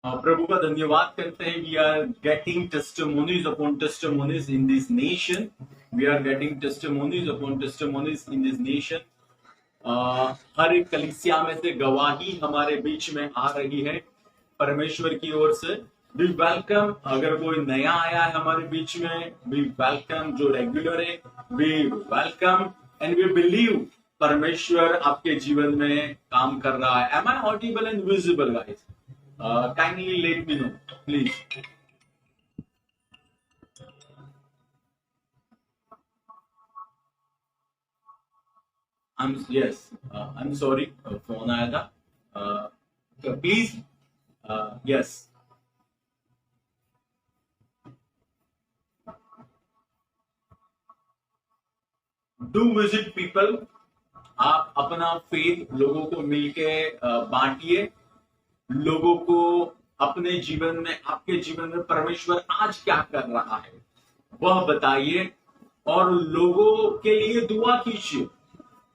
प्रभु का धन्यवाद करते हैं। We are getting testimonies upon testimonies in this nation. We are getting testimonies upon testimonies in this nation. हर एक कलीसिया में से गवाही हमारे बीच में आ रही है परमेश्वर की ओर से। वी वेलकम, अगर कोई नया आया है हमारे बीच में, वी वेलकम। जो रेगुलर है we welcome and we believe परमेश्वर आपके जीवन में काम कर रहा है। Am I audible and visible guys? Kindly let me know, please. Yes. I'm sorry. phone आया था. Please. Yes. Do visit people. आप अपना फेथ लोगों को मिलके बांटिए। लोगों को अपने जीवन में, आपके जीवन में परमेश्वर आज क्या कर रहा है वह बताइए और लोगों के लिए दुआ कीजिए।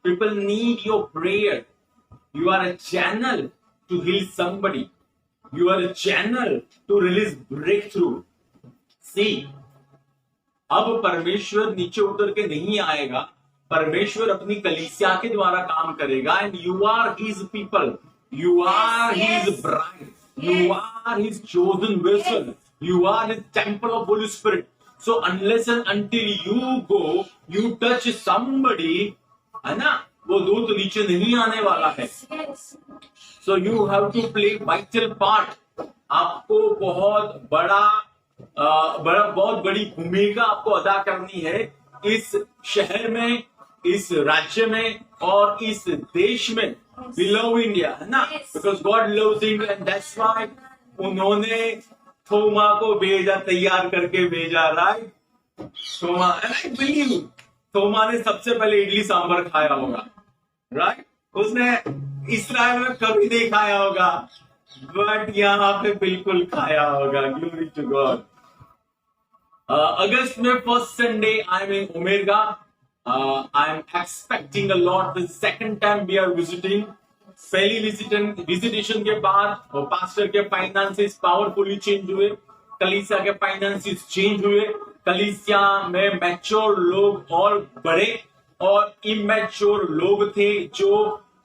People need your prayer. You are a channel to heal somebody. You are a channel to release breakthrough. See, अब परमेश्वर नीचे उतर के नहीं आएगा, परमेश्वर अपनी कलीसिया के द्वारा काम करेगा। And you are his people, you are his bride, you are his chosen vessel, you are his temple of Holy Spirit. So unless and until you go, you touch somebody, है ना, वो दूत नीचे नहीं आने वाला है। So you have to play vital part. आपको बहुत बहुत बड़ी भूमिका आपको अदा करनी है इस शहर में, इस राज्य में और इस देश में। We love India, है ना? Because God loves India and that's why उन्होंने थोमा को भेजा, तैयार करके भेजा, राइट? थोमा, I believe थोमा ने सबसे पहले इडली सांभर खाया होगा, राइट? उसने इस्राएल में कभी नहीं खाया होगा, बट यहाँ पे बिल्कुल खाया होगा। Glory to God. अगस्त में first Sunday I am in Omega. I am expecting a lot. The second time we are visiting. पहली विजिटेशन के बाद पास्टर के फाइनेंसेस पावरफुली चेंज हुए, कलीसिया के फाइनेंसेस चेंज हुए। कलीसिया में मैच्योर लोग और बड़े और इमैच्योर लोग थे जो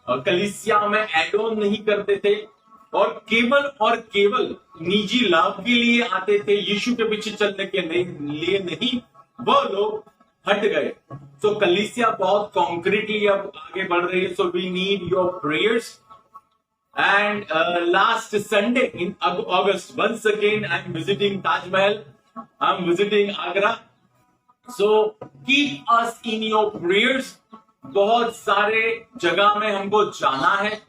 कलीसिया में एड ऑन नहीं करते थे और केवल निजी लाभ के लिए आते थे, यीशु के पीछे चलने के लिए नहीं। वो लोग हट गए। सो कलीसिया बहुत कॉन्क्रीटली अब आगे बढ़ रही है। So we need your prayers. And last Sunday in August once again I am visiting Taj Mahal, I am visiting Agra. So keep us in your prayers. बहुत सारे जगह में हमको जाना है,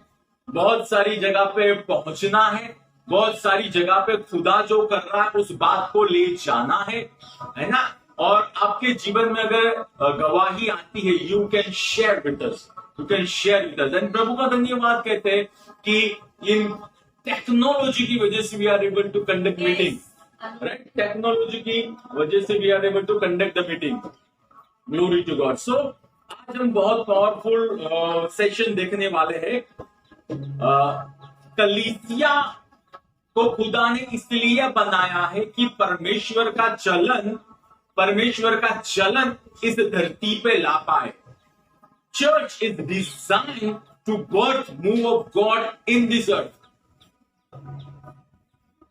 बहुत सारी जगह पे पहुंचना है, बहुत सारी जगह पे खुदा जो कर रहा है उस बात को ले जाना है ना? और आपके जीवन में अगर गवाही आती है, you can share with us, you can share with us. And प्रभु का धन्यवाद कहते हैं कि इन टेक्नोलॉजी की वजह से we are able to conduct meeting, right? Technology की वजह से we are able to conduct the meeting. Glory to God. So आज हम बहुत पावरफुल सेशन देखने वाले हैं। कलीसिया को खुदा ने इसलिए बनाया है कि परमेश्वर का चलन इस धरती पे ला पाए। Church is design to birth move of God in this earth.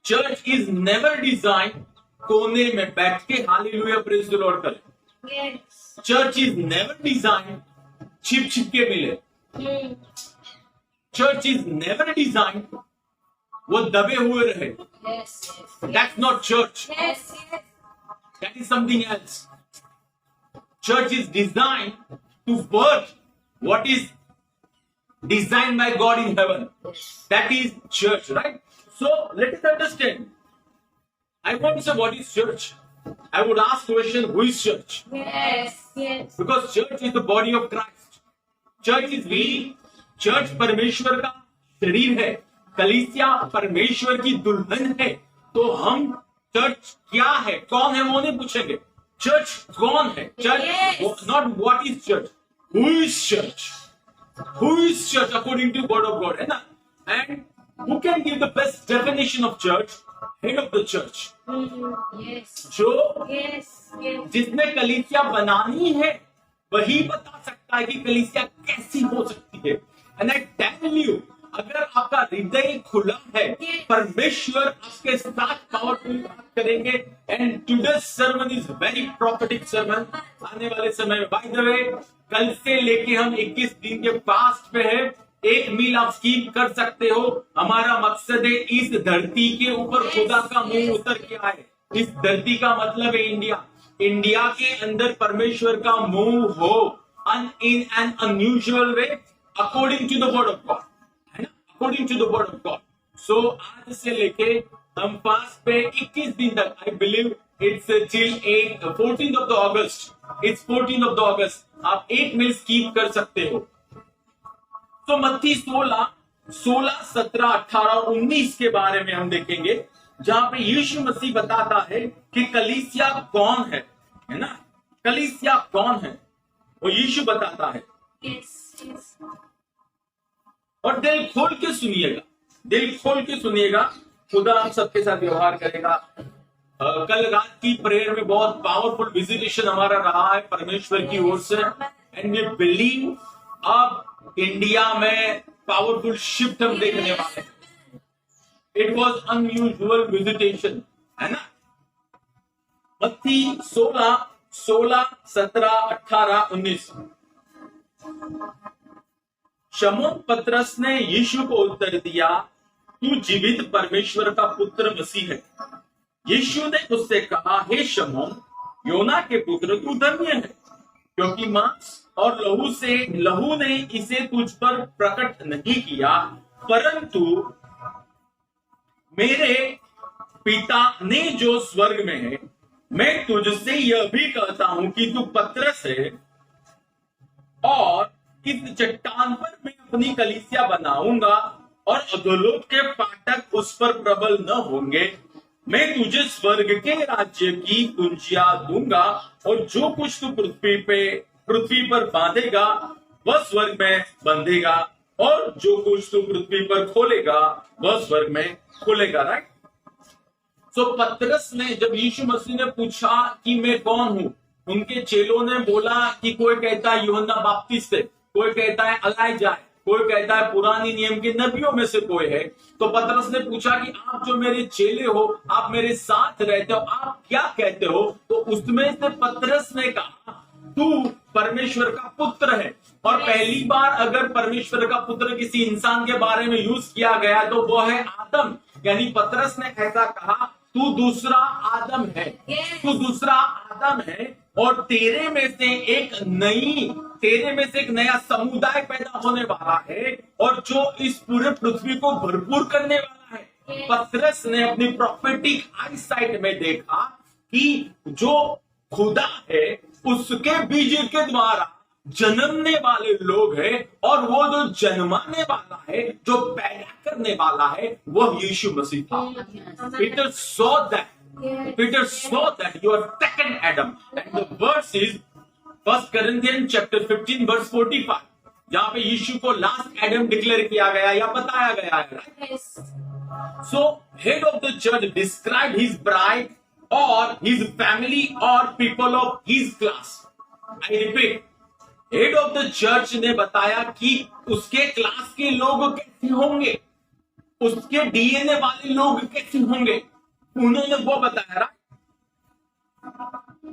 Church is never design कोने में बैठ के हालेलुया प्रेज द लॉर्ड करें। चर्च इज नेवर डिजाइन छिप के मिले। चर्च इज नेवर डिजाइन वो दबे हुए रहे। That's not church. That is something else. Church is designed to birth what is designed by God in heaven. That is church, right? So let us understand. I want to say what is church. I would ask question, who is church? Yes. Because church is the body of Christ. Church is we. Church परमेश्वर का शरीर है, कलीसिया परमेश्वर की दुल्हन है। तो हम चर्च क्या है, कौन है, वो नहीं पूछेंगे। चर्च कौन है? Church not what is church, who is church, who is church according to word of God, है ना? And Who can give the best definition of church? Head of the church. Yes. जो Yes. Yes. जिसने कलीसिया बनानी है वही बता सकता है कि कलीसिया कैसी हो सकती है। एंड आई टेल यू, अगर आपका हृदय खुला है, परमेश्वर आपके साथ पावरफुल बात करेंगे। And today's sermon is very prophetic sermon. आने वाले समय में, बाय द वे, कल से लेके हम 21 दिन के फास्ट पे है। 1 मील आप स्कीप कर सकते हो। हमारा मकसद है इस धरती के ऊपर खुदा का मुंह उतर के आए। इस धरती का मतलब है इंडिया। इंडिया के अंदर परमेश्वर का मुंह हो in an unusual way, according to the word of God, है ना, according to the word of God. So आज से लेके हम फास्ट पे 21 दिन तक, I believe it's till 14th of the August, it's 14th of the August, आप 1 मील स्कीप कर सकते हो। तो मत्ती 16, 17, 18 और 19 के बारे में हम देखेंगे, जहां पे यीशु मसीह बताता है कि कलीसिया कौन है ना, कलीसिया कौन है, वो यीशु बताता है। Yes. Yes. और दिल खोल के सुनिएगा, दिल खोल के सुनिएगा, खुदा हम सबके साथ व्यवहार करेगा। कल रात की प्रेयर में बहुत पावरफुल विजिटेशन हमारा रहा है परमेश्वर की ओर से। एंड वी बिलीव अब इंडिया में पावरफुल शिफ्ट हम देखने वाले हैं। इट वॉज अनयूजुअल विजिटेशन, है ना। मत्ती 16, 17, 18, 19। शमौन पतरस ने यीशु को उत्तर दिया, तू जीवित परमेश्वर का पुत्र मसीह है। यीशु ने उससे कहा, हे शमौन, योना के पुत्र, तू धन्य है, क्योंकि मांस और लहू ने इसे तुझ पर प्रकट नहीं किया, परंतु मेरे पिता ने जो स्वर्ग में है। मैं तुझसे यह भी कहता हूं कि तू पतरस है, और इस चट्टान पर मैं अपनी कलीसिया बनाऊंगा, और अधोलोक के फाटक उस पर प्रबल न होंगे। मैं तुझे स्वर्ग के राज्य की कुंजियां दूंगा, और जो कुछ तू पृथ्वी पर बांधेगा वह स्वर्ग में बंधेगा, और जो कुछ तू पृथ्वी पर खोलेगा वह स्वर्ग में खोलेगा। राइट। सो पतरस ने, जब यीशु मसीह ने पूछा कि मैं कौन हूं, उनके चेलों ने बोला कि कोई कहता है यूहन्ना बपतिस्मा है, कोई कहता है एलियाह है, कोई कहता है पुरानी नियम के नबियों में से कोई है। तो पतरस ने पूछा कि आप जो मेरे चेले हो, आप मेरे साथ रहते हो, आप क्या कहते हो? तो उसमें से पतरस ने कहा, तू परमेश्वर का पुत्र है। और पहली बार अगर परमेश्वर का पुत्र किसी इंसान के बारे में यूज किया गया तो वो है आदम। यानी पतरस ने ऐसा कहा, तू दूसरा आदम है, तू दूसरा आदम है, और तेरे में से एक नया समुदाय पैदा होने वाला है, और जो इस पूरे पृथ्वी को भरपूर करने वाला है। पतरस ने अपनी प्रोफेटिक आई साइट में देखा कि जो खुदा है उसके बीज के द्वारा जन्मने वाले लोग हैं, और वो जो जन्माने वाला है, जो पैदा करने वाला है, वह यीशु मसीह था। Peter saw that you are second Adam, and the verse is 1 Corinthians chapter 15 verse 45, जहां पे यीशु को लास्ट एडम डिक्लेयर किया गया या बताया गया है। So head of the church described his bride or his family or people of his class. I repeat, head of the church ने बताया कि उसके क्लास के लोग कैसे होंगे, उसके डीएनए वाले लोग कैसे होंगे, उन्होंने वो बताया।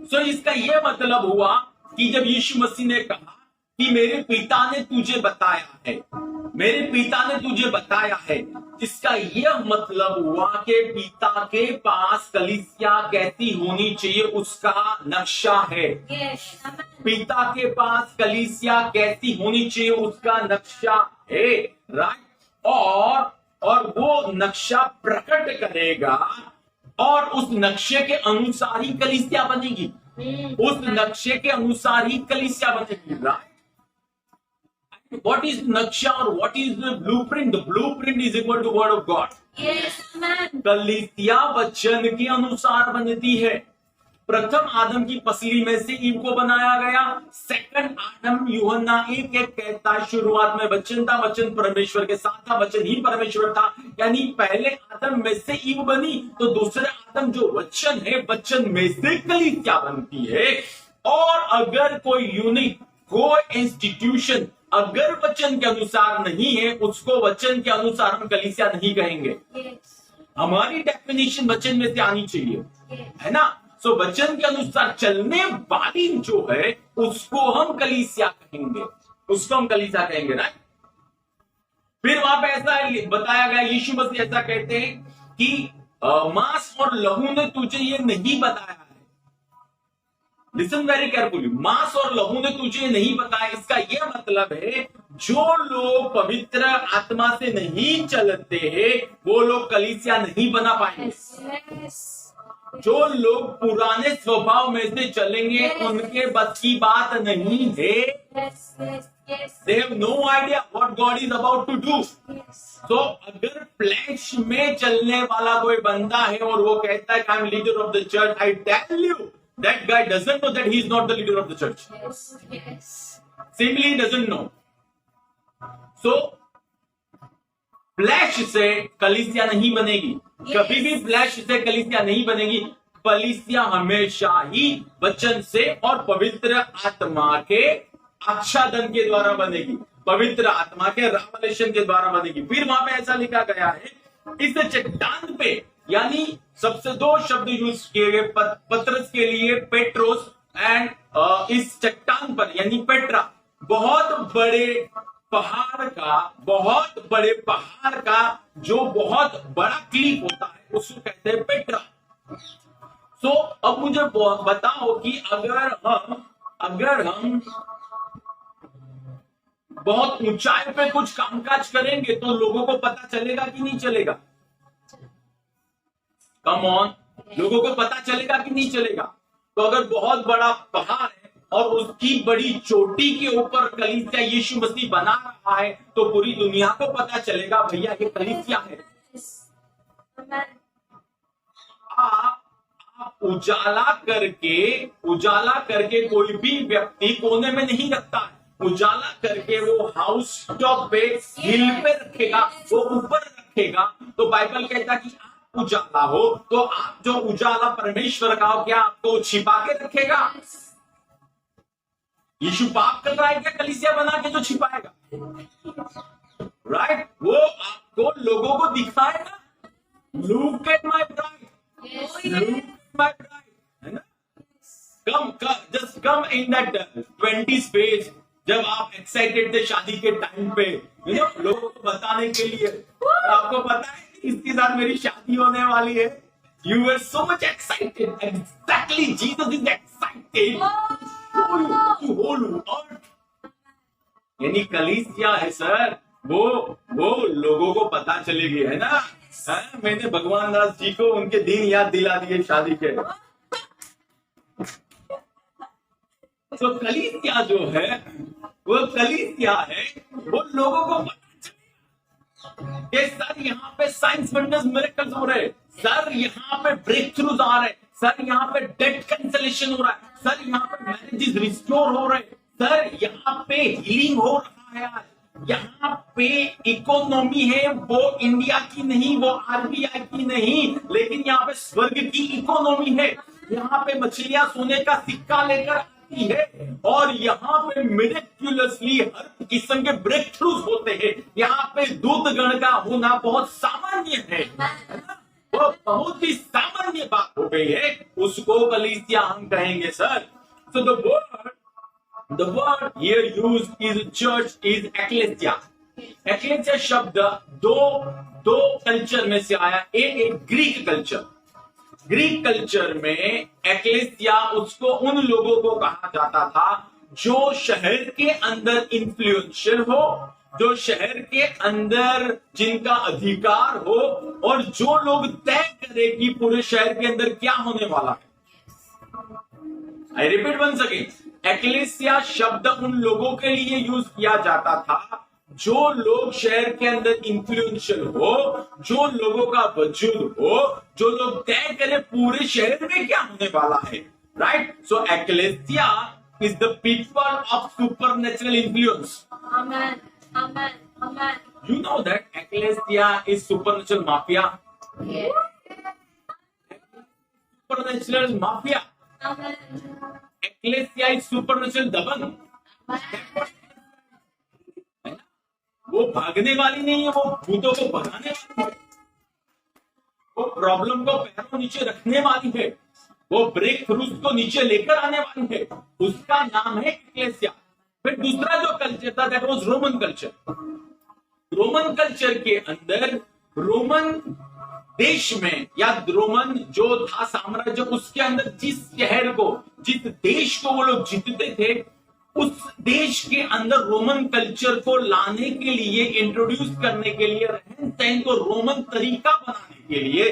सो इसका यह मतलब हुआ कि जब यीशु मसीह ने कहा कि मेरे पिता ने तुझे बताया है, मेरे पिता ने तुझे बताया है, इसका यह मतलब हुआ कि पिता के पास कलीसिया कैसी होनी चाहिए उसका नक्शा है। पिता के पास कलीसिया कैसी होनी चाहिए उसका नक्शा है। राइट। और वो नक्शा प्रकट करेगा, और उस नक्शे के अनुसार ही कलीसिया बनेगी, उस नक्शे के अनुसार ही कलीसिया बनेगी। Right. What is naksha or what is the blueprint? The blueprint is equal to word of God. Yes, amen. कलीसिया वचन के अनुसार बनती है। प्रथम आदम की पसली में से ईव को बनाया गया। सेकंड आदम यूहन्ना 1:1 कहता है शुरुआत में वचन था, वचन परमेश्वर के साथ था, वचन ही परमेश्वर था। यानी पहले आदम में से ईव बनी, तो दूसरे आदम जो वचन है, वचन में से कलीसिया बनती है। और अगर कोई यूनिक को इंस्टीट्यूशन अगर वचन के अनुसार नहीं है, उसको वचन के अनुसार हम कलीसिया नहीं कहेंगे। Yes. हमारी डेफिनेशन वचन में से आनी चाहिए, Yes. है ना। सो वचन के अनुसार चलने वाली जो है उसको हम कलीसिया कहेंगे, उसको हम कलीसिया कहेंगे ना। फिर वहां पे ऐसा बताया गया, यीशु मसीह ऐसा कहते हैं कि मांस और लहू ने तुझे ये नहीं बताया है। लिसन वेरी केयरफुली, मांस और लहू ने तुझे ये नहीं बताया, इसका यह मतलब है जो लोग पवित्र आत्मा से नहीं चलते हैं वो लोग कलीसिया नहीं बना पाएंगे। Yes. जो लोग पुराने स्वभाव में से चलेंगे उनके बस की बात नहीं है। Yes. Yes. Yes. They have no idea what God is about to do. Yes. तो अगर फ्लैश में चलने वाला कोई बंदा है और वो कहता है I am leader of the church, I tell you that guy doesn't know that he is not the leader of the church. Yes. Yes. Simply doesn't know. So flesh से कलीसिया नहीं बनेगी, कभी भी फ्लैश से कलीसिया नहीं बनेगी। कलीसिया हमेशा ही वचन से और पवित्र आत्मा के आच्छादन के द्वारा बनेगी, पवित्र आत्मा के रेवलेशन के द्वारा बनेगी। फिर वहां पे ऐसा लिखा गया है, इस चट्टान पे, यानी सबसे दो शब्द यूज किए गए पतरस के लिए, पेट्रोस एंड इस चट्टान पर यानी पेट्रा, बहुत बड़े पहाड़ का जो बहुत बड़ा क्लिफ होता है उसको कहते हैं पेट्रा। सो अब मुझे बताओ कि अगर हम बहुत ऊंचाई पे कुछ कामकाज करेंगे तो लोगों को पता चलेगा कि नहीं चलेगा? कम ऑन, लोगों को पता चलेगा कि नहीं चलेगा? तो अगर बहुत बड़ा पहाड़ है और उसकी बड़ी चोटी के ऊपर कलीसिया यीशु मसीह बना रहा है तो पूरी दुनिया को पता चलेगा भैया ये कलीसिया है। Yes. Amen. आप उजाला करके कोई भी व्यक्ति कोने में नहीं रखता है, उजाला करके वो हाउस टॉप पे हिल पे रखेगा, वो ऊपर रखेगा। तो बाइबल कहता है कि आप उजाला हो तो आप जो उजाला परमेश्वर का हो, क्या आपको छिपा के रखेगा? Yes. यीशु पाप कर रहा है क्या कलीसिया बना के जो छिपाएगा? राइट, वो आपको लोगों को दिखाएगा, look at my bride, Yes. Look at my bride, है ना। Just come in that 20s phase, जब आप एक्साइटेड थे शादी के टाइम पे, लोगों को बताने के लिए, आपको पता है कि इसके साथ मेरी शादी होने वाली है। You were so much excited, exactly Jesus is excited to whole earth. यानी कलीसिया है सर, वो लोगों को पता चलेगी, है ना। मैंने भगवान दास जी को उनके दिन याद दिला दिए शादी के। तो कलीसिया जो है वो कलीसिया है, वो लोगों को पता चलेगा कि सर यहाँ पे साइंस वंडर्स मिरेकल्स हो रहे हैं, सर यहाँ पे ब्रेक थ्रूज आ रहे हैं, सर यहाँ पे डेट कैंसलेशन हो रहा है, सर यहाँ पे मैरिजेस रिस्टोर हो रहे हैं, सर यहाँ पे हीलिंग हो रहा है, यहाँ पे इकोनॉमी है वो इंडिया की नहीं, वो आरबीआई की नहीं, लेकिन यहाँ पे स्वर्ग की इकोनॉमी है। यहाँ पे मछलियां सोने का सिक्का लेकर आती है और यहाँ पे मिरेक्युलसली हर किस्म के ब्रेक थ्रूज होते हैं। यहाँ पे दूत गण का होना बहुत सामान्य है ना? वो बहुत ही सामान्य बात हो गई है, उसको कलीसिया हम कहेंगे sir. So the word here used is church is ecclesia. Ecclesia शब्द दो कल्चर में से आया। एक ग्रीक कल्चर में एक्लेसिया उसको उन लोगों को कहा जाता था जो शहर के अंदर इन्फ्लुएंशियल हो, जो शहर के अंदर जिनका अधिकार हो और जो लोग तय करे कि पूरे शहर के अंदर क्या होने वाला है। I repeat once again, ecclesia शब्द उन लोगों के लिए यूज किया जाता था जो लोग शहर के अंदर इन्फ्लुएंशियल हो, जो लोगों का वजूद हो, जो लोग तय करें पूरे शहर में क्या होने वाला है। right? So ecclesia is the people of supernatural influence. Amen. Amen. Amen. You know that ecclesia is supernatural mafia. Yes. Supernatural mafia. Amen. Ecclesia is supernatural दबंग. वो भागने वाली नहीं है, वो भूतों को भगाने वाली है, वो प्रॉब्लम को पैरों नीचे रखने वाली है, वो ब्रेक थ्रूज को नीचे लेकर आने वाली है, उसका नाम है एक्लेसिया। फिर दूसरा जो कल्चर था that was Roman culture. Roman culture के अंदर रोमन देश में या रोमन जो था साम्राज्य, उसके अंदर जिस शहर को, जिस देश को वो लोग जीतते थे, उस देश के अंदर रोमन कल्चर को लाने के लिए, इंट्रोड्यूस करने के लिए, रहन सहन को रोमन तरीका बनाने के लिए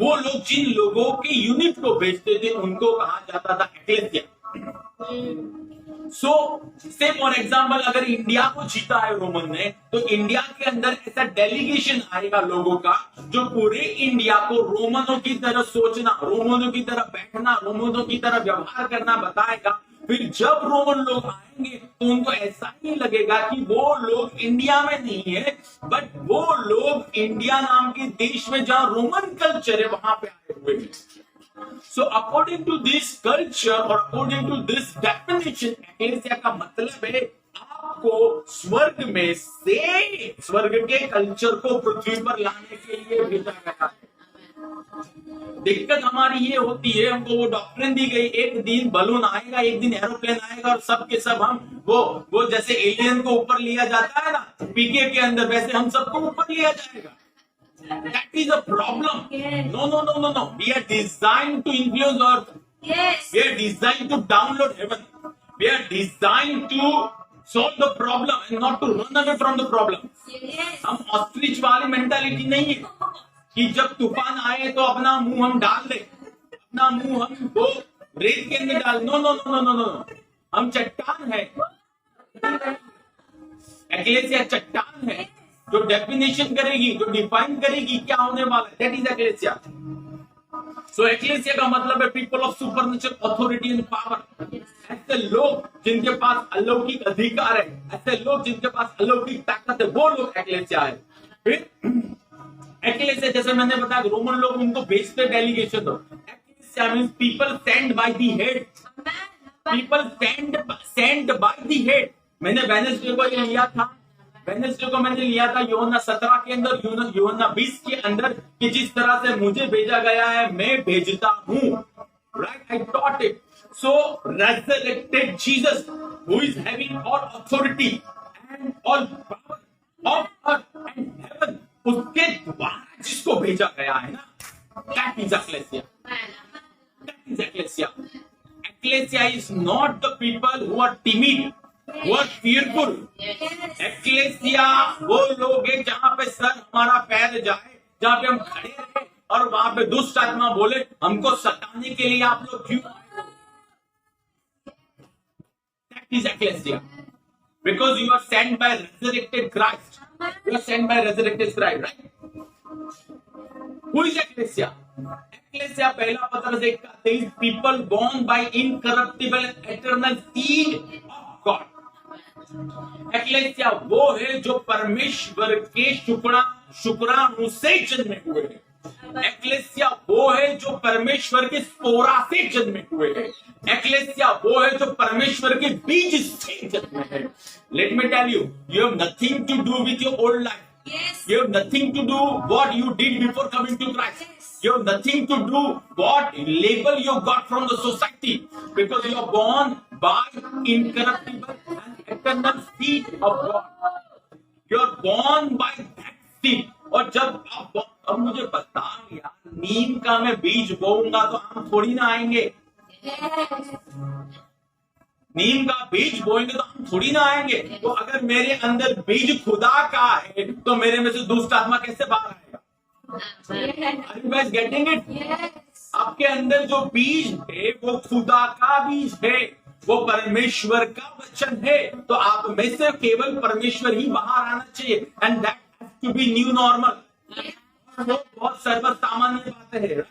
वो लोग जिन लोगों के यूनिट को भेजते थे उनको कहा जाता था एक्लेसिया। सो से फॉर एग्जाम्पल अगर इंडिया को जीता है रोमन ने, तो इंडिया के अंदर ऐसा डेलीगेशन आएगा लोगों का जो पूरे इंडिया को रोमनों की तरह सोचना, रोमनों की तरह बैठना, रोमनों की तरह व्यवहार करना बताएगा। फिर जब रोमन लोग आएंगे तो उनको ऐसा ही लगेगा कि वो लोग इंडिया में नहीं है, बट वो लोग इंडिया नाम के देश में जहां रोमन कल्चर है वहां पे आए हुए हैं। So according to this culture और according to this definition, ecclesia का मतलब है आपको स्वर्ग में से स्वर्ग के कल्चर को पृथ्वी पर लाने के लिए भेजा गया है। दिक्कत हमारी ये होती है, हमको वो डॉक्ट्रिन दी गई, एक दिन बलून आएगा, एक दिन एरोप्लेन आएगा और सब के सब हम वो जैसे एलियन को ऊपर लिया जाता है ना पीके के अंदर, वैसे हम सबको ऊपर लिया जाएगा। That is a problem. Yes. No. We are designed to influence earth. Yes. We are designed to download heaven. We are designed to solve the problem and not to run away from the problem. Yes. हम ostrich वाली mentality नहीं है कि जब तूफान आए तो अपना मुंह हम डाल दे, अपना मुंह हम वो रेत के अंदर डाल। नो, हम चट्टान है। एक्लेसिया चट्टान है जो डेफिनेशन करेगी, जो डिफाइन करेगी क्या होने वाला है। That is ecclesia. So ecclesia का मतलब है people of supernatural authority and power. ऐसे लोग जिनके पास अलौकिक अधिकार है, ऐसे लोग जिनके पास अलौकिक ताकत है, वो लोग एक्लेसिया है। फिर एक्लेसिया जैसे मैंने बताया रोमन लोग उनको भेजते डेलीगेशन। तो ecclesia means people send by the head, people send by the head. मैंने वेडनेसडे को ये लिया था, वेडनेसडे को मैंने लिया था यूहन्ना 17 के अंदर, यूहन्ना 20 के अंदर, कि जिस तरह से मुझे भेजा गया है मैं भेजता हूं। Right, I taught it. So resurrected Jesus who is having all authority and all power of earth and heaven, उसके द्वारा जिसको भेजा गया है ना, that is ecclesia. That is ecclesia. Ecclesia is not the people who are timid, who are fearful. Ecclesia वो लोग हैं जहां पे सर हमारा पैर जाए, जहां पे हम खड़े रहे और वहां पे दुष्ट आत्मा बोले हमको सताने के लिए आप लोग क्यों आए? That is ecclesia. Because you are sent by resurrected Christ. You are sent by resurrected Christ, right? Who is ecclesia? Ecclesia पहला पत्रस 1:23, people born by incorruptible eternal seed of God. Ecclesia वो है जो परमेश्वर के शुक्राणु से जन्मे हुए हैं। एक्लेसिया वो है जो परमेश्वर के स्पोरा से जन्मे हुए हैं। एक्लेसिया वो है जो परमेश्वर के बीज से जन्मे हैं। Let me tell you, you have nothing to do with your old life. Yes. You have nothing to do what you did before coming to Christ. Yes. You have nothing to do what label you got from the society, because you are born by incorruptible and eternal seed of God. You are born by that seed. और जब अब मुझे बता यार, नीम का मैं बीज बोऊंगा तो आम थोड़ी ना आएंगे। Yes. नीम का बीज बोएंगे तो हम थोड़ी ना आएंगे। तो अगर मेरे अंदर बीज खुदा का है तो मेरे में से दुष्ट आत्मा कैसे बाहर आएगा? Are you guys getting it? Yes. आपके अंदर जो बीज है वो खुदा का बीज है, वो परमेश्वर का वचन है। तो आप में से केवल परमेश्वर ही बाहर आना चाहिए, and that has to be new normal. वो बहुत सर्वसामान्य बात है।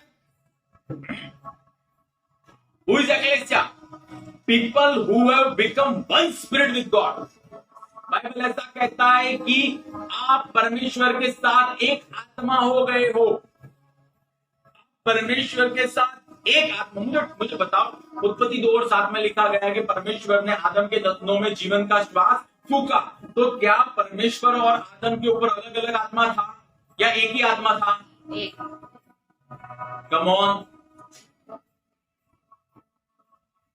Who is ecclesia? People who have become one spirit with God. Bible ऐसा कहता है कि आप परमेश्वर के साथ एक आत्मा हो गए हो। परमेश्वर के साथ एक आत्मा। मुझे बताओ, उत्पत्ति 2:7 में लिखा गया है कि परमेश्वर ने आदम के तत्वों में जीवन का श्वास फूका। तो क्या परमेश्वर और आदम के ऊपर अलग अलग आत्मा था या एक ही आत्मा था? एक। कम ऑन,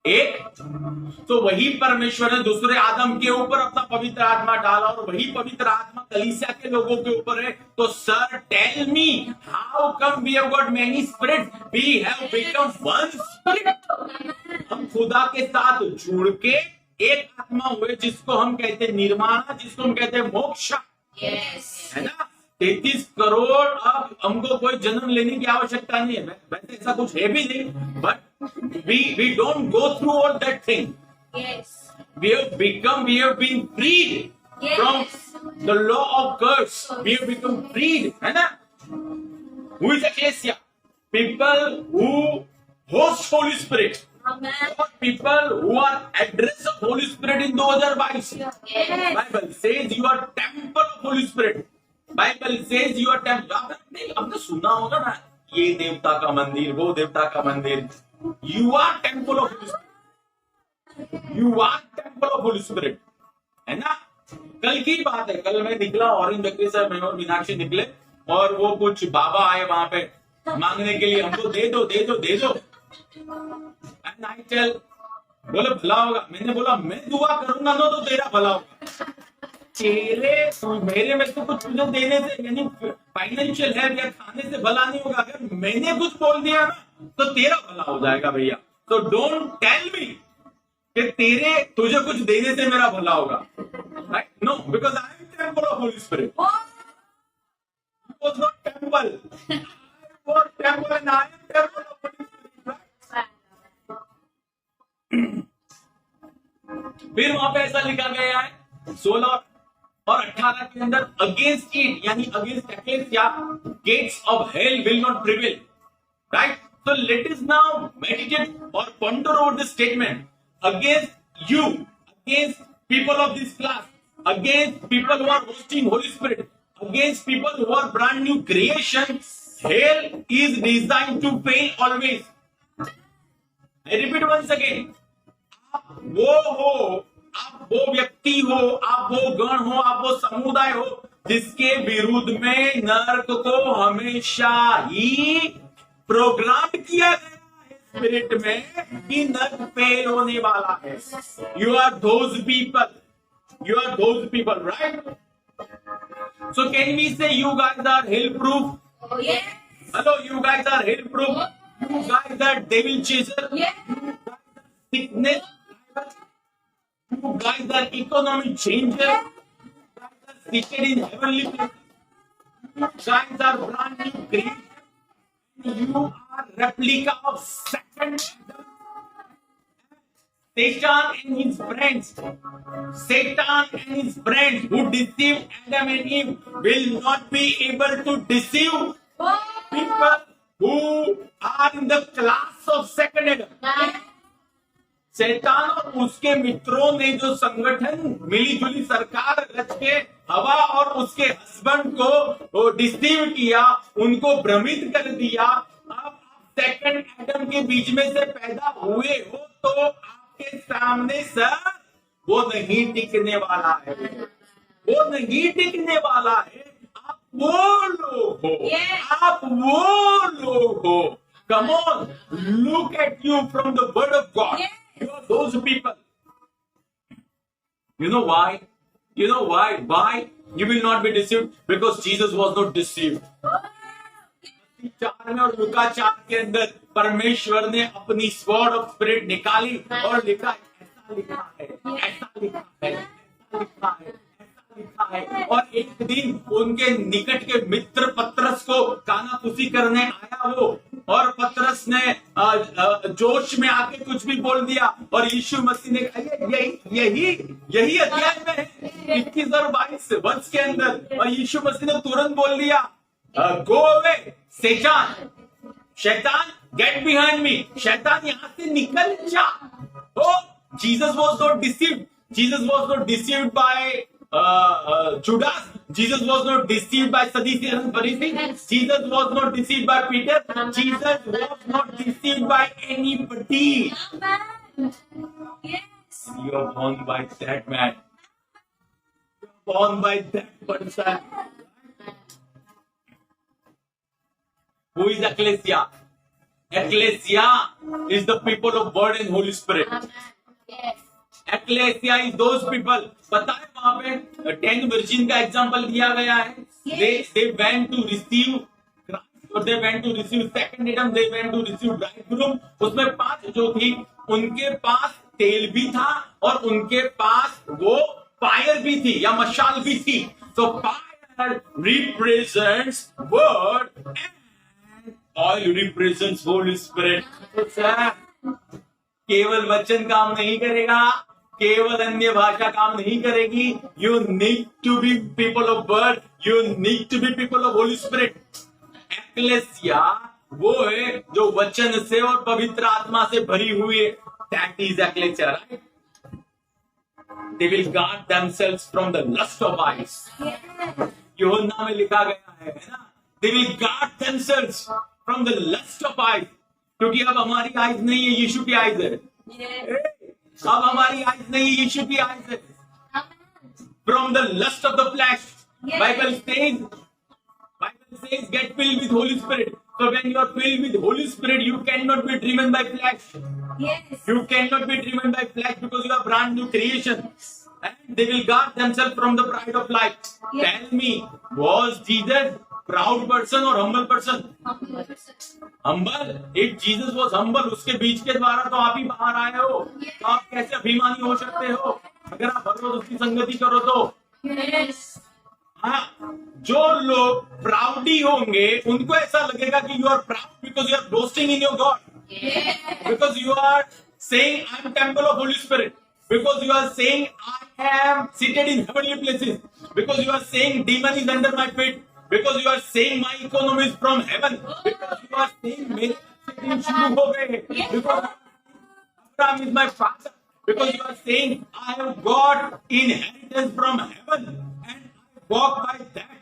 एक। तो वही परमेश्वर ने दूसरे आदम के ऊपर अपना पवित्र आत्मा डाला और वही पवित्र आत्मा कलीसिया के लोगों के ऊपर है। तो sir, tell me, how come we have got many spirits? We have become one spirit. हम खुदा के साथ जुड़ के एक आत्मा हुए, जिसको हम कहते हैं निर्माण, जिसको हम कहते हैं मोक्ष, है ना। 33 करोड़। अब हमको कोई जन्म लेने की आवश्यकता नहीं है, वैसे ऐसा कुछ है भी नहीं, but we don't go through all that thing. Yes. We have been freed from the law of curse. We have become freed, है ना। Who is ecclesia? People who host Holy Spirit. Amen. Or people who are address of Holy Spirit in 2022. Yes. Bible says you are temple of Holy Spirit. Bible says you are temple. आपने सुना होगा ना, ये देवता का मंदिर, वो देवता का मंदिर। You are temple of Holy Spirit. You are temple of Holy Spirit. है ना। कल की बात है, कल मैं निकला ऑरेंज बेकरी से, मैं और मीनाक्षी निकले और वो कुछ बाबा आए वहां पे मांगने के लिए, हमको दे दो दे दो दे दो। And I tell, बोले भला होगा। मैंने बोला मैं दुआ करूंगा ना तो तेरा भला होगा। तेरे मेरे में तो कुछ तुझे देने से, यानी फाइनेंशियल हेल्प या खाने से भला नहीं होगा। अगर मैंने कुछ बोल दिया ना तो तेरा भला हो जाएगा भैया। तो डोंट टेल मी कि तुझे कुछ देने से मेरा भला होगा, right? No, because I am temple of Holy Spirit. Was not temple, was temple and I am temple of Holy Spirit. फिर वहां पे ऐसा लिखा गया है 16 और 18 के अंदर, अगेंस्ट इट, यानी against ecclesia, gates of hell will not prevail, right? So let us now meditate or ponder over this statement. Against you, against people of this class, against people who are hosting Holy Spirit, against people who are brand new creation, hell is designed to fail always. I repeat once again. आप वो हो, आप वो व्यक्ति हो, आप वो गण हो, आप वो समुदाय हो जिसके विरुद्ध में नर्क को हमेशा ही प्रोग्राम किया गया है स्पिरिट में कि नर्क फेल होने वाला है। You are those people, right? So can we say you guys are hell proof? Oh, yes. Hello, you guys are hell proof? You guys are devil chaser? Yes. Sickness? You guys are economic changer? seated in heavenly places? You guys are brand new creation. You are replica of second Adam. Satan and his friends who deceived Adam and Eve will not be able to deceive people who are in the class of second Adam. शैतान और उसके मित्रों ने जो संगठन मिलीजुली सरकार रच के हवा और उसके हस्बैंड को डिसीव किया, उनको भ्रमित कर दिया। अब आप सेकंड एडम के बीच में से पैदा हुए हो तो आपके सामने सर वो नहीं टिकने वाला है, वो नहीं टिकने वाला है। आप वो लोग हो, आप वो लोग हो। Come on, look at you from the word of God. You are those people. You know why? You know why? Why you will not be deceived? Because Jesus was not deceived. 4 में और लुका 4 के अंदर परमेश्वर ने अपनी sword of spirit निकाली और लिखा, ऐसा लिखा है, ऐसा लिखा है, ऐसा लिखा है, ऐसा लिखा है। और एक दिन उनके निकट के मित्र पतरस को कानाफूसी करने आया वो, और पतरस ने जोश में आके कुछ भी बोल दिया और यीशु मसीह ने कहा यही अध्याय में है 21 और 22 वर्ष के अंदर, और यीशु मसीह ने तुरंत बोल दिया गो अवे शैतान, गेट बिहाइंड मी, शैतान यहां से निकल जा। Oh, Jesus was not deceived. Jesus was not deceived by Judas. Jesus was not deceived by Sadducees and Pharisees. Yes. Jesus was not deceived by Peter. Amen. Jesus was not deceived by anybody. Amen. Yes. You are born by that man. You are born by that person. Who is ecclesia? Ecclesia is the people of Word and Holy Spirit. Amen. Yes. Ecclesia is those people. पता है वहां पे 10 virgin का example दिया गया है. Yes. They went to receive Christ, or they went to receive second Adam. They went to receive bridegroom. उसमें 5 जो थी, उनके पास तेल भी था और उनके पास वो फायर भी थी या मशाल भी थी. So fire represents word and oil represents Holy Spirit. So, sir, केवल वचन काम नहीं करेगा, केवल अन्य भाषा काम नहीं करेगी. You need to be people of word, you need to be people of Holy Spirit. Ecclesia वो है जो वचन से और पवित्र आत्मा से भरी हुई है. That is ecclesia, right? They will guard themselves from the lust of eyes. Yes. यूहन्ना में लिखा गया है ना, they will guard themselves from the lust of eyes. क्योंकि अब हमारी आइज नहीं है, यीशु की आइज है. Yes. अब हमारी आइज नहीं है, यीशु की आइज है. Amen. From the lust of the flesh. Yes. Bible says get filled with Holy Spirit. So when you are filled with Holy Spirit, you cannot be driven by flesh. Yes. You cannot be driven by flesh because you are brand new creation. And they will guard themselves from the pride of life. Yes. Tell me, was Jesus proud person or humble person? Humble. Humble. If Jesus was humble, उसके बीच के द्वारा तो आप ही बाहर आए हो. तो आप कैसे अभिमानी हो सकते हो? अगर आप हर रोज उसकी संगति करो तो. Yes. हाँ, जो लोग प्राउडी होंगे उनको ऐसा लगेगा कि you are proud because you are boasting in your God, Yes. Because you are saying I am temple of Holy Spirit, because you are saying I am seated in heavenly places, because you are saying demon is under my feet, because you are saying my economy is from heaven, because you are saying मेरे दिन शुरू हो गए, because Abraham is my father, because you are saying I have got inheritance from heaven and I walk by that.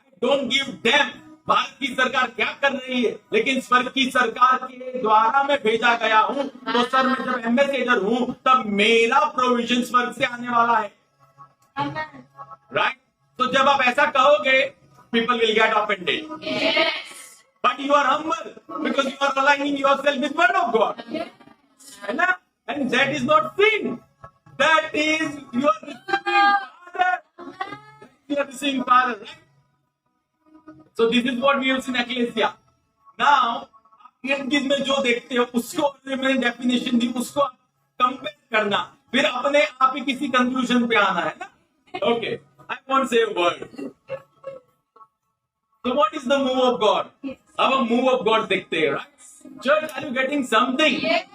I don't give them. Bharat की सरकार क्या कर रही है, लेकिन स्वर्ग की सरकार के द्वारा मैं भेजा गया हूं. तो सर मैं जब एम्बेसडर हूं तब मेरा प्रोविजन स्वर्ग से आने वाला है. Amen. राइट? तो जब आप ऐसा कहोगे, people will get offended. Yes. But you are humble because you are aligning yourself with word of God. है ना? And that is not sin. That is you are receiving Father. You are receiving Father, right? So this is what we have seen ecclesia. Now, आप में जो देखते हो उसको मैंने definition दी, उसको कंपेयर करना, फिर अपने आप ही किसी कंक्लूजन पे आना है ना. Okay, I won't say a word. So what is the move of God? अब हम move of God देखते हैं, right? Church, are you getting something? Yes.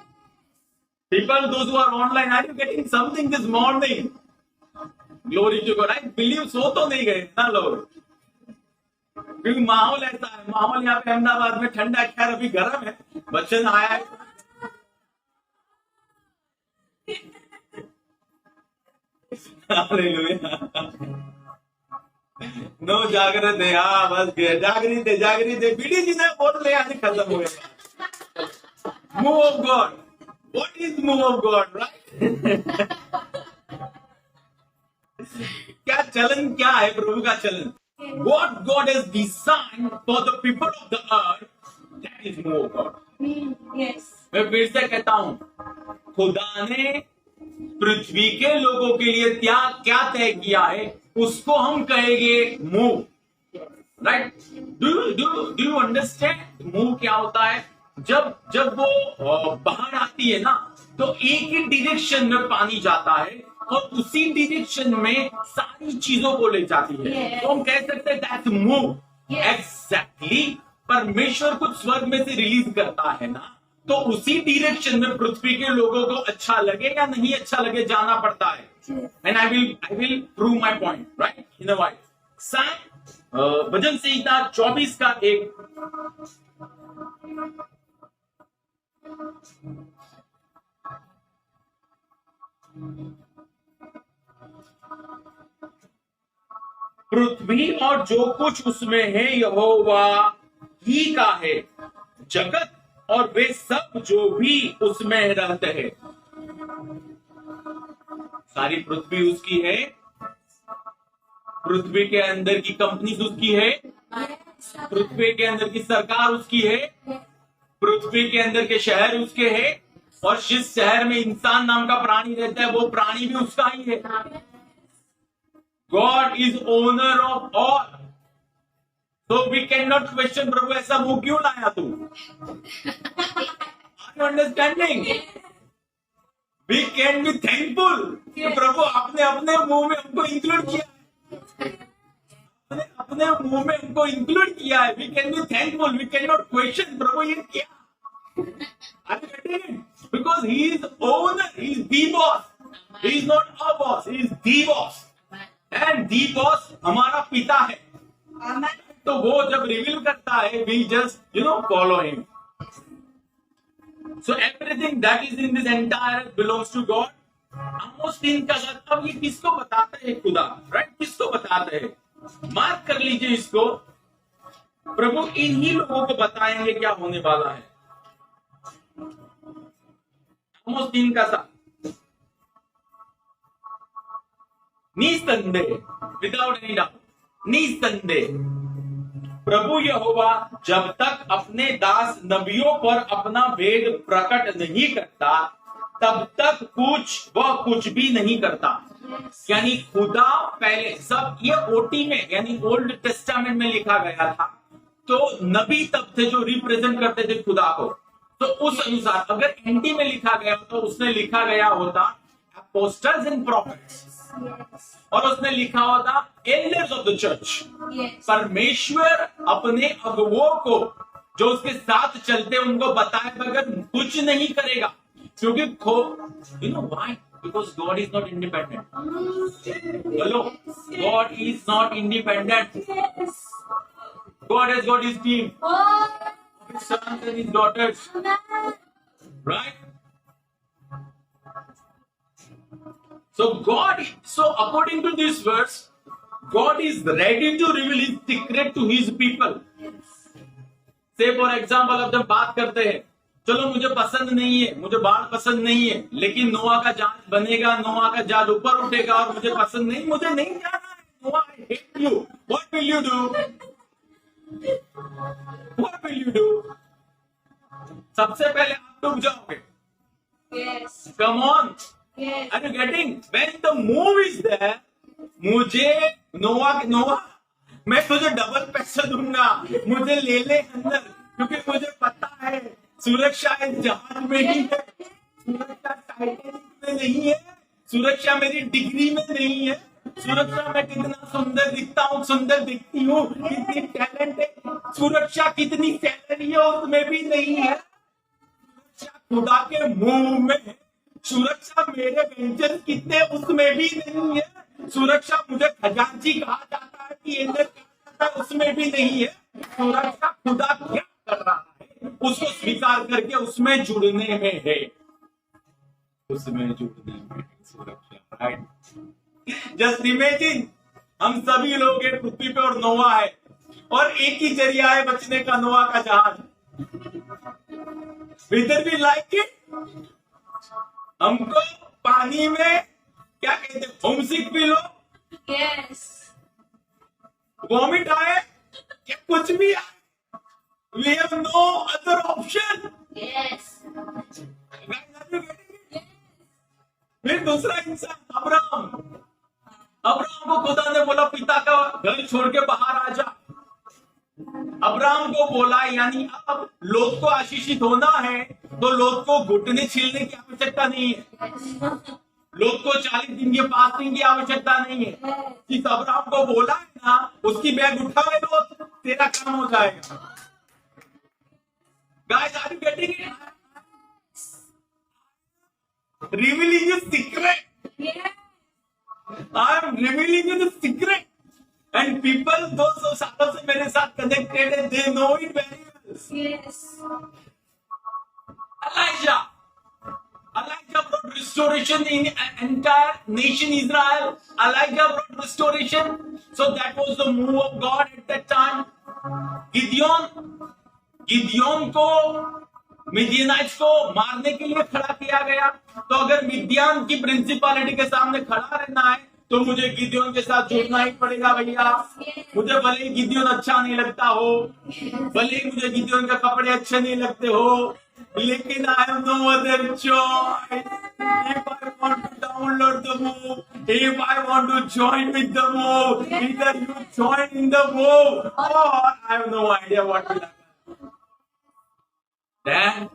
People, those who are online, are you getting something this morning? Glory to God. I believe सो तो नहीं गए ना लोग, क्योंकि माहौल ऐसा है. माहौल यहाँ पे अहमदाबाद में ठंडा, खैर अभी गर्म है. वचन आया है. हालेलुया. नो जागृत है. हाँ बस जागृत है, जागृत है. बीडी जी ने बोल ले आज खत्म हो गया. Move of God. What is move of God, right? क्या चलन क्या है प्रभु का चलन? What God has designed for the people of the earth, that is move of God. Yes. मैं फिर से कहता हूं, खुदा ने पृथ्वी के लोगों के लिए क्या तय किया है, उसको हम कहेंगे move, right? Do you understand move क्या होता है? जब वो बाहर आती है ना, तो एक ही डायरेक्शन में पानी जाता है और उसी डायरेक्शन में सारी चीजों को ले जाती है. Yes. तो हम कह सकते हैं दैट्स मूव. Yes. एग्जैक्टली. परमेश्वर कुछ स्वर्ग में से रिलीज करता है ना, तो उसी डायरेक्शन में पृथ्वी के लोगों को अच्छा लगे या नहीं अच्छा लगे जाना पड़ता है. And I will prove my point right in a while. भजन संहिता 24 का 1. पृथ्वी और जो कुछ उसमें है यहोवा ही का है, जगत और वे सब जो भी उसमें रहते हैं। सारी पृथ्वी उसकी है, पृथ्वी के अंदर की कंपनी उसकी है, पृथ्वी के अंदर की सरकार उसकी है, पृथ्वी के अंदर के शहर उसके हैं, और जिस शहर में इंसान नाम का प्राणी रहता है वो प्राणी भी उसका ही है। God is owner of all, तो वी कैन नॉट क्वेश्चन प्रभु ऐसा मुंह क्यों लाया तू। Are you understanding? We can be thankful कि प्रभु आपने अपने मुंह में हमको इंक्लूड किया है, अपने मुंह में हमको इंक्लूड किया है। We can be thankful, we can not question प्रभु ये क्या। Are you getting it? Because he is owner, he is the boss. He is not a boss, he is the boss. And the boss हमारा पिता है। तो वो जब reveal करता है, we just follow him. So everything that is in this entire belongs to God. आमोस 3 का अब ये किसको बताते हैं खुदा, राइट? किसको बताते हैं? मार्क कर लीजिए इसको। प्रभु इन्हीं लोगों को बताएंगे क्या होने वाला है। आमोस 3 का 7। निसंदेह, विदाउट एनी डाउट, निसंदेह प्रभु यहोवा जब तक अपने दास नबियों पर अपना भेद प्रकट नहीं करता, तब तक कुछ भी नहीं करता। यानी खुदा पहले सब ये ओटी में यानी ओल्ड टेस्टामेंट में लिखा गया था, तो नबी तब थे जो रिप्रेजेंट करते थे खुदा को। तो उस अनुसार अगर एंटी में लिखा गया तो उसने लिखा गया होता अपोस्टल्स एंड प्रॉफिट्स, और उसने लिखा होता एल्डर्स ऑफ द चर्च। परमेश्वर अपने अगुवों को जो उसके साथ चलते उनको बताए बगैर कुछ नहीं करेगा, क्योंकि why? Because God is not independent. Hello, God is not independent. God has got his team, his sons and his daughters, right? So according to this verse, God is ready to reveal his secret to his people. Say for example, अब जब बात करते हैं, चलो मुझे पसंद नहीं है, मुझे बाढ़ पसंद नहीं है, लेकिन नोआ का जहाज बनेगा, नोआ का जहाज ऊपर उठेगा और मुझे पसंद नहीं, मुझे नहीं जाना है। नोआ, I hate you. What will you do? What will you do? सबसे पहले आप डूब जाओगे। Yes. Come on. Yes. Are you getting? When the move is there, मुझे नोआ मैं तुझे डबल पैसा दूंगा, मुझे ले ले अंदर, क्योंकि मुझे पता है सुरक्षा इस जहाज में ही है, सुरक्षा टाइटैनिक में नहीं है, सुरक्षा मेरी डिग्री में नहीं है, सुरक्षा मैं कितना सुंदर दिखता हूँ, सुंदर दिखती हूँ, कितनी टैलेंट है, सुरक्षा कितनी सैलरी है उसमें भी नहीं है, सुरक्षा खुदा के मुंह में, सुरक्षा मेरे वेंचर कितने उसमें भी नहीं है, सुरक्षा मुझे खजांची कहा जाता है कि अंदर जाता है उसमें भी नहीं है। सुरक्षा खुदा क्या कर रहा है उसको स्वीकार करके उसमें जुड़ने में है, उसमें जुड़ने में सुरक्षा, राइट? जस्ट इमेजिन हम सभी लोग एक पृथ्वी पे और नोआ है, और एक ही जरिया है बचने का, नोआ का जहाज। इधर भी लाइक इट, हमको पानी में क्या कहते हैं, होमसिक फील हो, Yes. वॉमिट आए या कुछ भी आए, we have no other option. Yes. फिर दूसरा इंसान अब्राहम को खुदा ने बोला पिता का घर छोड़ के बाहर आ जा। अब्राहम को बोला, यानी अब लोग को आशीषित होना है तो लोग को घुटने छीलने की आवश्यकता नहीं है, लोग को 40 दिन की फास्टिंग की आवश्यकता नहीं है। जिस अब्राहम को बोला है ना, उसकी बैग उठाए लो, तेरा काम हो जाएगा। Guys, are you getting it? Revealing the secret, Yes. I am revealing the secret, and people 200 सालों से मेरे साथ कनेक्टेड है, they know it very well. Yes. Elijah restoration in entire nation Israel. Elijah brought restoration. So that was the move of God at that time. Gideon को मिडियनाइट्स को मारने के लिए खड़ा किया गया। तो अगर मिडियन की प्रिंसिपलिटी के सामने खड़ा रहना है तो मुझे गिदियोन के साथ जुड़ना ही पड़ेगा भैया। मुझे भले ही गिदियोन अच्छा नहीं लगता हो, भले ही मुझे गिदियोन के कपड़े अच्छे नहीं लगते हो, लेकिन I have no other choice. If I want to download the move, if I want to join with the move, either you join in the move or I have no idea what will happen. Then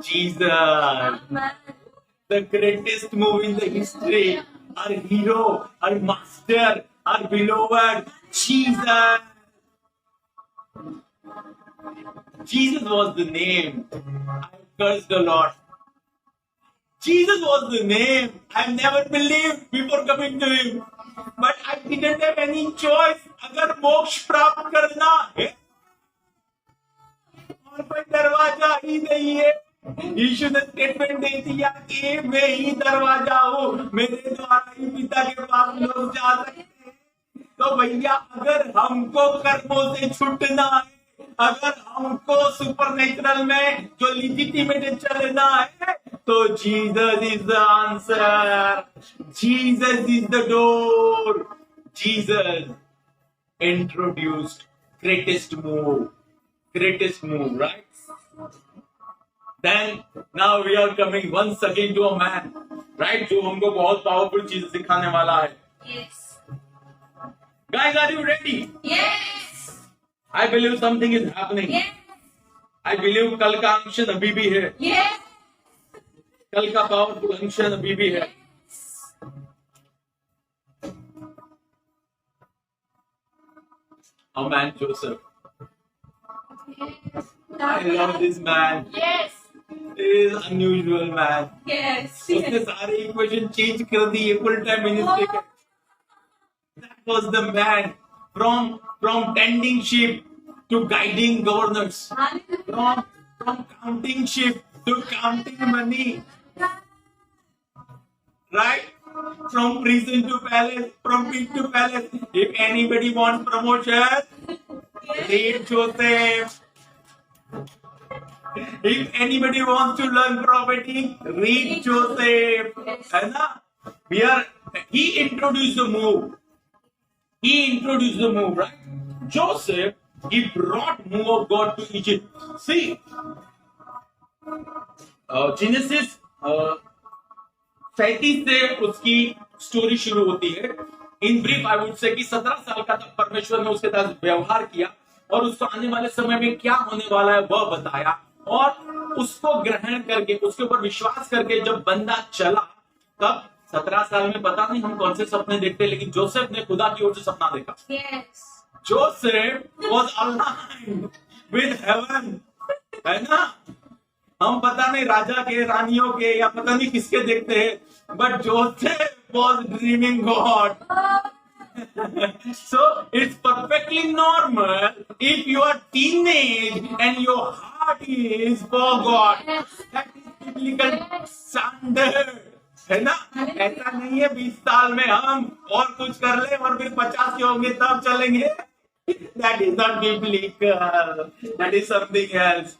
Jesus, Amen. the greatest move in the history, our hero, our master, our beloved Jesus. Jesus was the name. I cursed the Lord. Jesus was the name. I never believed before coming to Him, but I didn't have any choice. अगर मोक्ष प्राप्त करना है और कोई दरवाजा ही नहीं है, यीशु ने स्टेटमेंट दे दिया कि मैं ही दरवाजा हूँ, मेरे द्वारा ही पिता के पास लोग जा सकते हैं। तो भैया अगर हमको कर्मों से छूटना है, अगर हमको सुपरनेचुरल में जो लिजिटिमेट चलना है, तो Jesus is the answer, Jesus is the door. Jesus introduced greatest move, right? Then now we are coming once again to a man, right? जो हमको बहुत पावरफुल चीज सिखाने वाला है। Yes. Guys, are you ready? Yes. I believe something is happening. Yes. I believe कल का अंशन अभी भी है, Yes. कल का पावरफुल अंशन अभी भी है। A man Joseph. Yes. I love this man. Yes. He is unusual man. Yes. उसने सारे इक्वेशन चेंज कर दी फुल टाइम मिनिस्ट्री के। That was the man from tending sheep to guiding governors, Hallelujah. from counting sheep to counting money, right? From prison to palace, from pit to palace. If anybody wants promotion, read Joseph. If anybody wants to learn prophecy, read Joseph. है ना? He introduced the move. He introduced the move, right? Joseph, he brought move of God to Egypt. See, Genesis 37 से उसकी story शुरू होती है। In brief I would say कि 17 साल का तब परमेश्वर ने उसके साथ व्यवहार किया और उसको आने वाले समय में क्या होने वाला है वह बताया, और उसको ग्रहण करके उसके ऊपर विश्वास करके जब बंदा चला, तब 17 साल में पता नहीं हम कौन से सपने देखते, लेकिन जोसेफ ने खुदा की ओर से सपना देखा। Yes. Joseph was aligned with heaven, है ना? हम पता नहीं राजा के, रानियों के या पता नहीं किसके देखते हैं, but Joseph was dreaming God. So it's perfectly normal if you are teenage and your heart is for God. That is biblical standard. है ना? ऐसा नहीं है 20 साल में हम और कुछ कर ले और फिर 50 के होंगे तब चलेंगे। That is not biblical. That is something else.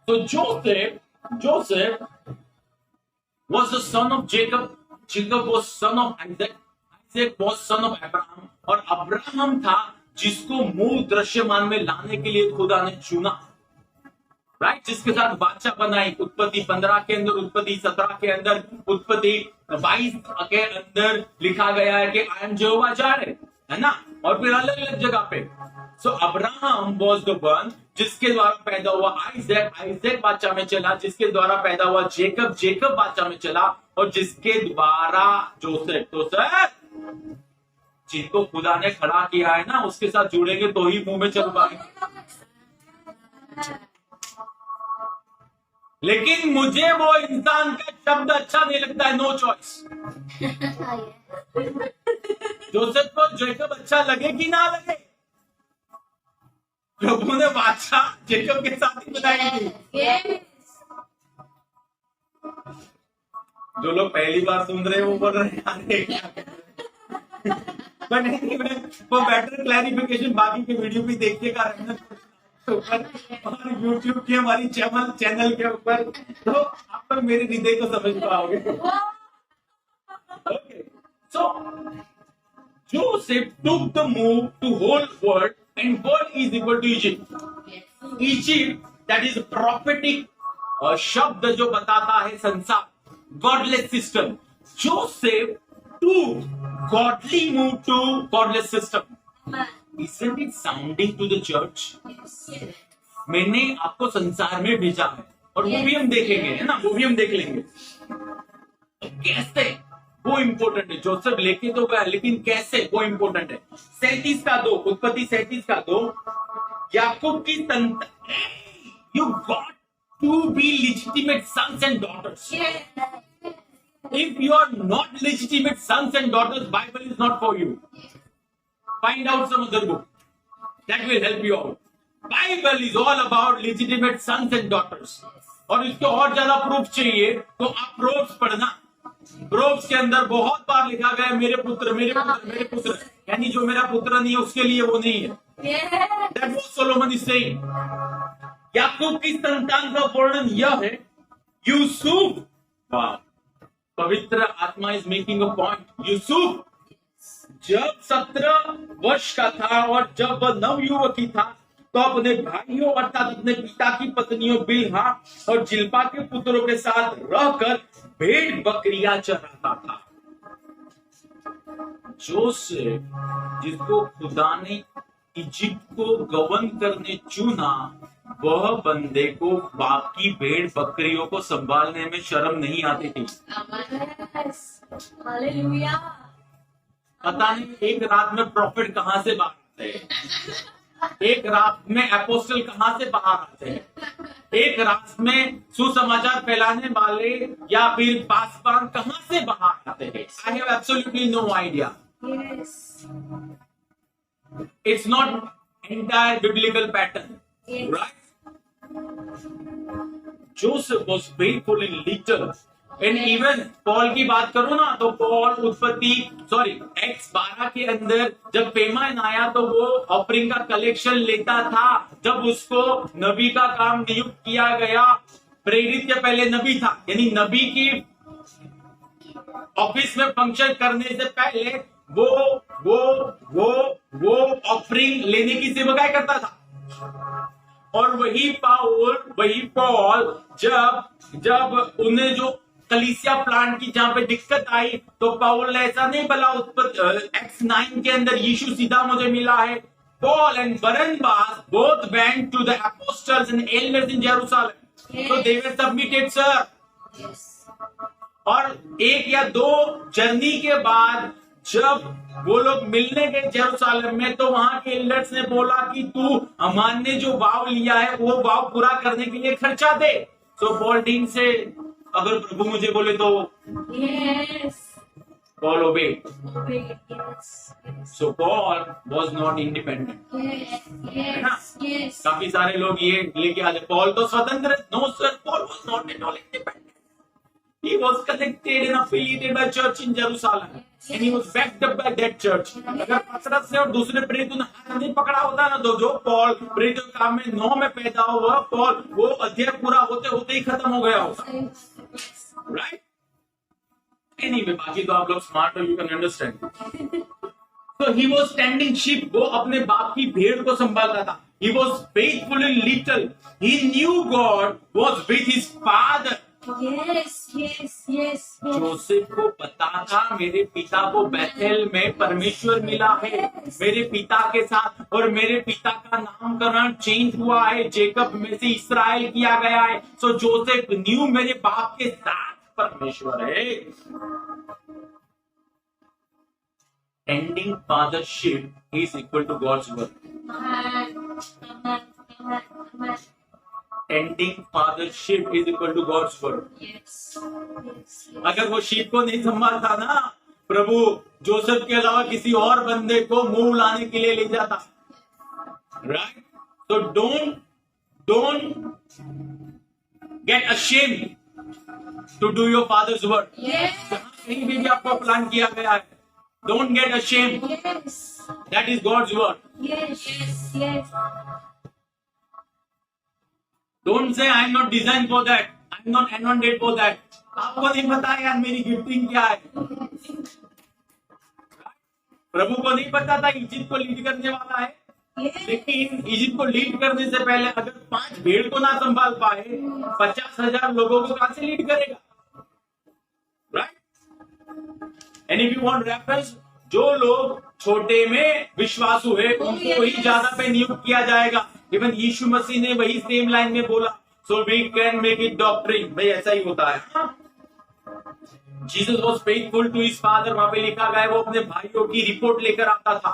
So Joseph was the son of Jacob. Jacob was son of Isaac. Isaac was son of Abraham. और अब्राहम था जिसको मूल दृश्यमान में लाने के लिए खुदा ने चुना, राइट? जिसके साथ बादशाह बनाई। उत्पत्ति 15 के अंदर, उत्पत्ति 17 के अंदर, उत्पत्ति 22 के अंदर लिखा गया है कि आई एम यहोवा जारे, है ना? और फिर अलग अलग जगह पे। सो अब्राहम वाज द वन जिसके द्वारा पैदा हुआ आइजैक, आइजैक बादशाह में चला, जिसके द्वारा पैदा हुआ जेकब, जेकब बादशाह में चला, और जिसके द्वारा जोसेफ, तो सर जिनको खुदा ने खड़ा किया है ना उसके साथ जुड़ेंगे तो ही मुंह में चल पाएंगे। लेकिन मुझे वो इंसान का शब्द अच्छा नहीं लगता है, नो चॉइस। जोसेफ को जेकब अच्छा लगे कि ना लगे, प्रभु ने बादशाह जेकब के साथ ही बनाई थी। Yes. जो लोग पहली बार सुन रहे हैं वो बोल रहे हैं यार ये क्या है? But anyway, for better clarification बाकी के वीडियो भी देखिएगा रंजन के ऊपर और YouTube की हमारी चैनल के ऊपर, तो आप लोग मेरे हृदय को समझ पाओगे. Okay, so Joseph took the move to whole world, and world is equal to Egypt. Egypt, that is prophetic शब्द जो बताता है संसार, godless system. Joseph took godly move to godless system. Isn't it sounding to the church? मैंने आपको संसार में भेजा है और वो भी हम देखेंगे, है ना, वो भी हम देख लेंगे. तो कैसे वो इम्पोर्टेंट है. जोसेफ लेके तो गया, लेकिन कैसे वो इम्पोर्टेंट है. 37 का 2, उत्पत्ति 37 का 2, याकूब की संतान, you got to be legitimate sons and daughters. If you are not legitimate sons and daughters, Bible is not for you. Find out some other book that will help you out. Bible is all about legitimate sons and daughters. और इसको और ज्यादा proof चाहिए तो आप प्रोव्स पढ़ना. प्रोव्स के अंदर बहुत बार लिखा गया है मेरे पुत्र मेरे पुत्र मेरे पुत्र, यानी जो मेरा पुत्र नहीं है उसके लिए वो नहीं है. That was Solomon is saying. याकूब की संतान का वर्णन यह है. यूसुफ, वाह, पवित्र आत्मा is making a point. Yusuf जब 17 वर्ष का था और जब वह नवयुवक ही था तो अपने भाइयों अर्थात अपने पिता की पत्नियों बिल्हा और जिल्पा के पुत्रों के साथ रहकर भेड़ बकरियां चराता था. जोसेफ, जिसको खुदा ने इजिप्ट को गवर्न करने चुना, वह बंदे को बाप की भेड़ बकरियों को संभालने में शर्म नहीं आती थी. पता नहीं एक रात में प्रॉफिट कहां से बाहर आते हैं, एक रात में अपोस्टल कहां से बाहर आते हैं, एक रात में सुसमाचार फैलाने वाले या फिर पासवान कहां से बाहर आते हैं. I have absolutely no idea. It's not entire biblical pattern, right? Joseph was faithful in little, and even Paul की बात करो ना तो पॉल Acts 12 के अंदर जब पेमान आया तो वो ऑफरिंग का कलेक्शन लेता था. जब उसको नबी का काम नियुक्त किया गया, प्रेरित के पहले नबी था, यानी नबी की ऑफिस में फंक्शन करने से पहले वो ऑफरिंग लेने की सेवकाई करता था. और वही पॉल जब उन्हें जो कलीसिया प्लांट की जहां पे दिक्कत आई तो पॉल ने ऐसा नहीं बोला Acts 9 के अंदर यीशु सीधा मुझे मिला है. Paul and Barnabas both went to the apostles and elders in Jerusalem. So they were submitted, sir. और 1 या 2 जर्नी के बाद जब वो लोग मिलने गए जेरूशलेम में तो वहां के एल्डर्स ने बोला कि तू हमने जो वाव लिया है वो वाव पूरा करने के लिए खर्चा दे. सो पॉल टीम से अगर प्रभु मुझे बोले तो Paul obeyed. So Paul was not independent. है ना? काफी सारे लोग ये लेके आते, पॉल तो स्वतंत्र. No sir, Paul was not at all independent. He was connected and affiliated by church in Jerusalem, and he was backed up by that church. अगर पतरस से और दूसरे प्रेरितों ने हाथ नहीं पकड़ा होता ना तो जो पॉल प्रेरितों के काम में 9 में पैदा हुआ पॉल, वो अध्याय पूरा होते होते ही खत्म हो गया होता. राइट? Anyway, बाकी तो आप लोग स्मार्ट हो, you can understand. So he was tending sheep. वो अपने बाप की भेड़ को संभालता था. He was faithful in little. He knew God was with his father. Yes. Joseph को पता था मेरे पिता को बैथेल में परमेश्वर मिला है, मेरे पिता के साथ, और मेरे पिता का नामकरण चेंज हुआ है, जेकब में से इसराइल किया गया है. सो जोसेफ न्यू मेरे बाप के साथ परमेश्वर है. Tending father's sheep is equal to God's work. Tending father's sheep is equal to God's work. अगर वो शीप को नहीं संभालता ना, प्रभु जोसेफ के अलावा किसी और बंदे को मुंह लाने के लिए ले जाता. राइट? तो don't get ashamed to do your father's work. Yes. जहाँ कहीं भी आपको प्लान किया गया है, don't get ashamed. Yes. That is God's work. Yes. Yes. Yes. Don't say I'm not designed for that. I'm not anointed for that. आपको नहीं पता यार मेरी गिफ्टिंग क्या है. प्रभु को नहीं पता था इजिप्ट को लीड करने वाला है, Yes. लेकिन इजिप्ट को लीड करने से पहले अगर 5 भेड़ को ना संभाल पाए, 50,000 लोगों को कहां से लीड करेगा. Right. And if you want reference, जो लोग छोटे में विश्वास हुए उनको ही ज्यादा पे नियुक्त किया जाएगा. इवन यीशु मसीह ने वही सेम लाइन में बोला, so we can make it doctrine. भाई ऐसा ही होता है. Jesus was faithful to his father. वहां पे लिखा गया है वो अपने भाइयों की रिपोर्ट लेकर आता था,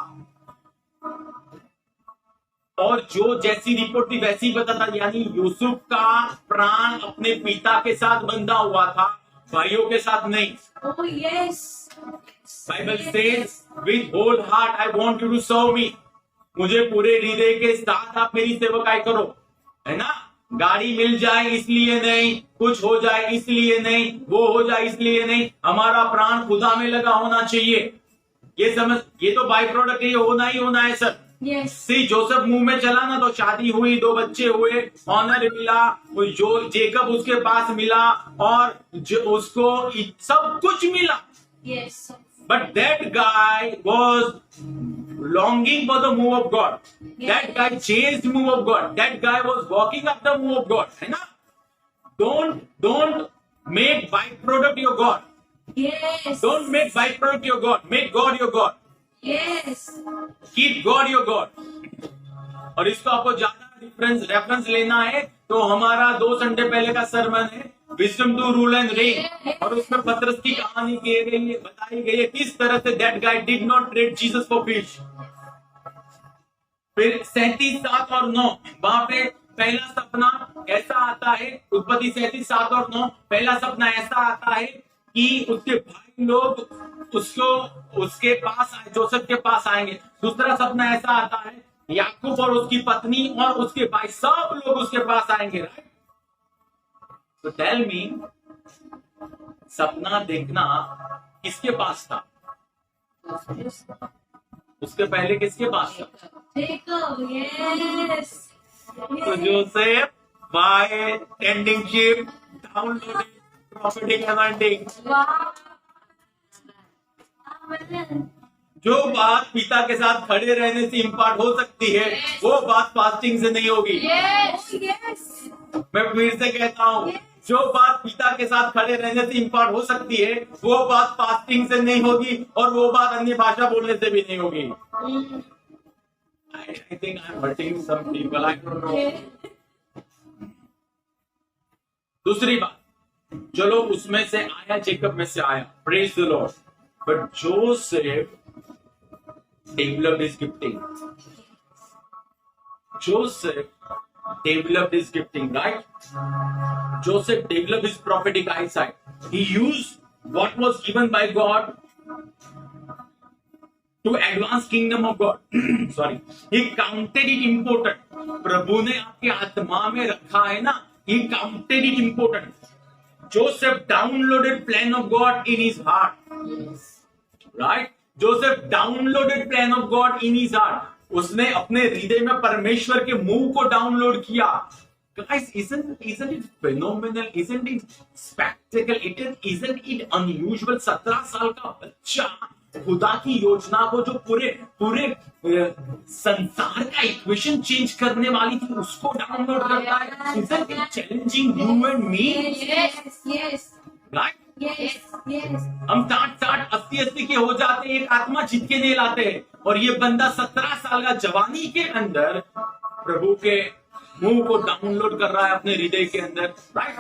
और जो जैसी रिपोर्ट थी वैसी बताता. यानी यूसुफ का प्राण अपने पिता के साथ बंधा हुआ था, भाइयों के साथ नहीं. Oh yes. Bible says with whole heart I want you to serve me. मुझे पूरे हृदय के साथ आप मेरी सेवकाई करो, है ना. गाड़ी मिल जाए इसलिए नहीं, कुछ हो जाए इसलिए नहीं, वो हो जाए इसलिए नहीं. हमारा प्राण खुदा में लगा होना चाहिए. ये समझ, ये तो बाई प्रोडक्ट है, ये होना ही होना है सर. Yes. सी जोसेफ मुंह में चला ना तो शादी हुई, 2 बच्चे हुए, ऑनर मिला, जो जेकब उसके पास मिला, और जो उसको सब कुछ मिला. Yes. But that guy was longing for the move of God. That guy chased move of God. That guy was walking up the move of God. है ना? Don't make byproduct your God. Yes. Don't make byproduct your God. Make God your God. Yes. Keep God your God. और इसको आपको ज्यादा reference लेना है तो हमारा 2 संडे पहले का सरमन है, wisdom to rule and reign, और उसमें पतरस की कहानी की गई है, बताई गई है किस तरह say that guy did not trade Jesus for fish. फिर 37, 7 और 9 वहां पे पहला सपना ऐसा आता है. उत्पत्ति 37, 7 और 9 पहला सपना ऐसा आता है कि उसके भाई लोग उसके पास आए, जोसेफ के पास आएंगे. दूसरा सपना ऐसा आता है, याकूब और उसकी पत्नी और उसके भाई सब लोग उसके पास आएंगे. राइट. तो टेल मी, सपना देखना किसके पास था? उसके पहले किसके पास था? Jacob. Yes. तो Joseph by tending sheep downloading prophetic anointing. Wow. Amen. जो बात पिता के साथ खड़े रहने से इम्पार्ट हो सकती है, वो बात फास्टिंग से नहीं होगी. Yes. Yes. मैं फिर से कहता हूँ, जो बात पिता के साथ खड़े रहने से इम्पार्ट हो सकती है, वो बात फास्टिंग से नहीं होगी, और वो बात अन्य भाषा बोलने से भी नहीं होगी. I think I'm hurting some people. I don't know. दूसरी बात, चलो उसमें से आया, जेकब में से आया, praise the Lord. But Joseph developed his gifting. Joseph developed his gifting, right? Joseph developed his prophetic eyesight. He used what was given by God to advance kingdom of God. Sorry. He counted it important. प्रभु ने आपके आत्मा में रखा है ना, he counted it important. Joseph downloaded plan of God in his heart. Right? Joseph downloaded plan of God in his heart. उसने अपने हृदय में परमेश्वर के मुंह को डाउनलोड किया. Guys, isn't it phenomenal? Isn't it spectacle? Isn't it unusual? 17 साल का बच्चा खुदा की योजना को, जो पूरे संसार का इक्वेशन चेंज करने वाली थी, उसको डाउनलोड करता है. Isn't it challenging you and me? Yes. Yes. Right? Yes. Yes. हम 60, 80 के हो जाते हैं, एक आत्मा जीत के नहीं लाते हैं, और ये बंदा 17 साल का जवानी के अंदर प्रभु के मुंह को डाउनलोड कर रहा है अपने हृदय के अंदर. राइट.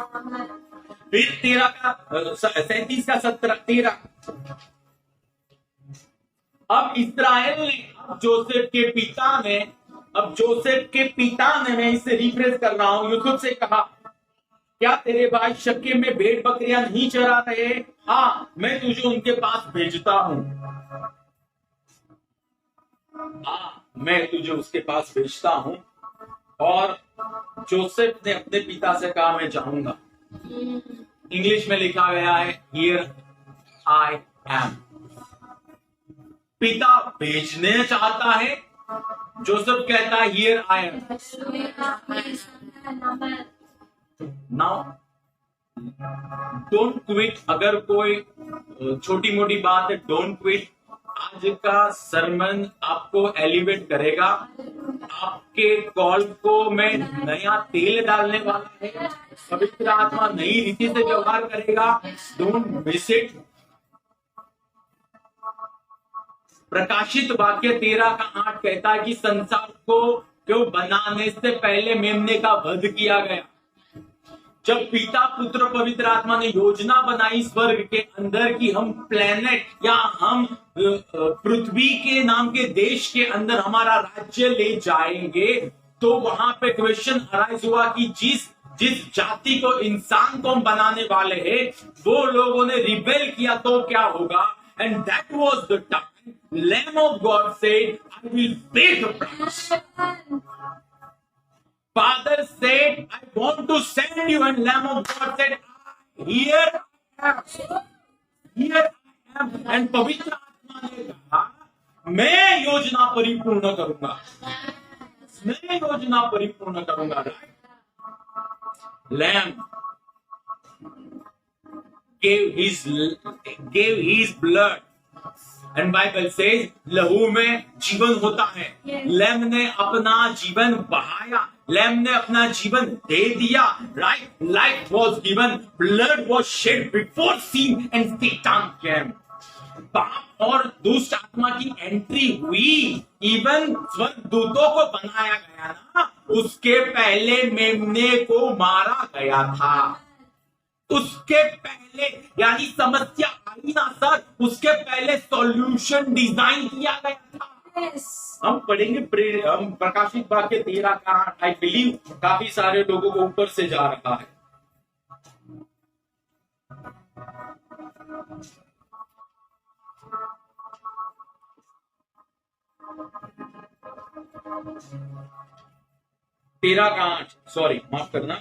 फिर 37 का 17, 13. अब इस्राएल ने, अब जोसेफ के पिता ने, मैं इसे रिफ्रेश कर रहा हूं, यूसुफ से कहा, क्या तेरे भाई शकेम में भेड़ बकरियां नहीं चरा रहे? हाँ, मैं तुझे उनके पास भेजता हूं. हाँ, मैं तुझे उसके पास भेजता हूं. और जोसेफ ने अपने पिता से कहा, मैं जाऊंगा. इंग्लिश में लिखा गया है हियर आई एम। पिता भेजने चाहता है, जोसेफ कहता है here I am. Yes. Amen. Now don't quit. अगर कोई छोटी मोटी बात है, डोंट क्विट। आज का सरमन आपको एलिवेट करेगा, आपके कॉल को मैं नया तेल डालने वाला है। पवित्र आत्मा नई रीति से व्यवहार करेगा। Don't miss it. प्रकाशित वाक्य 13:8 कहता है कि संसार को बनाने से पहले मेमने का वध किया गया। जब पिता पुत्र पवित्र आत्मा ने योजना बनाई स्वर्ग के अंदर कि हम प्लेनेट या हम पृथ्वी के नाम के देश के अंदर हमारा राज्य ले जाएंगे, तो वहां पे क्वेश्चन अराइज हुआ कि जिस जाति को इंसान को हम बनाने वाले हैं, वो लोगों ने रिबेल किया तो क्या होगा। And that was the time Lamb of God said, I will pay the price. Father said, I want to send you, and Lamb of God said, here I am. Here I am. And पवित्र आत्मा ने कहा, मैं योजना परिपूर्ण करूंगा। मैं योजना परिपूर्ण करूंगा। Lamb gave his blood. And Bible says लहू में जीवन होता है। लैम ने अपना जीवन बहाया, लैम ने अपना जीवन दे दिया। Right, life was given, blood was shed before sin and Satan came. पाप और दुष्ट आत्मा की एंट्री हुई, इवन स्वर्गदूतों को बनाया गया ना, उसके पहले मेमने को मारा गया था। उसके पहले यानी समस्या आई ना सर, उसके पहले सॉल्यूशन डिजाइन किया गया था। Yes. हम पढ़ेंगे हम प्रकाशित वाक्य 13:8। आई बिलीव काफी सारे लोगों को ऊपर से जा रहा है। तेरह का 8, सॉरी माफ करना।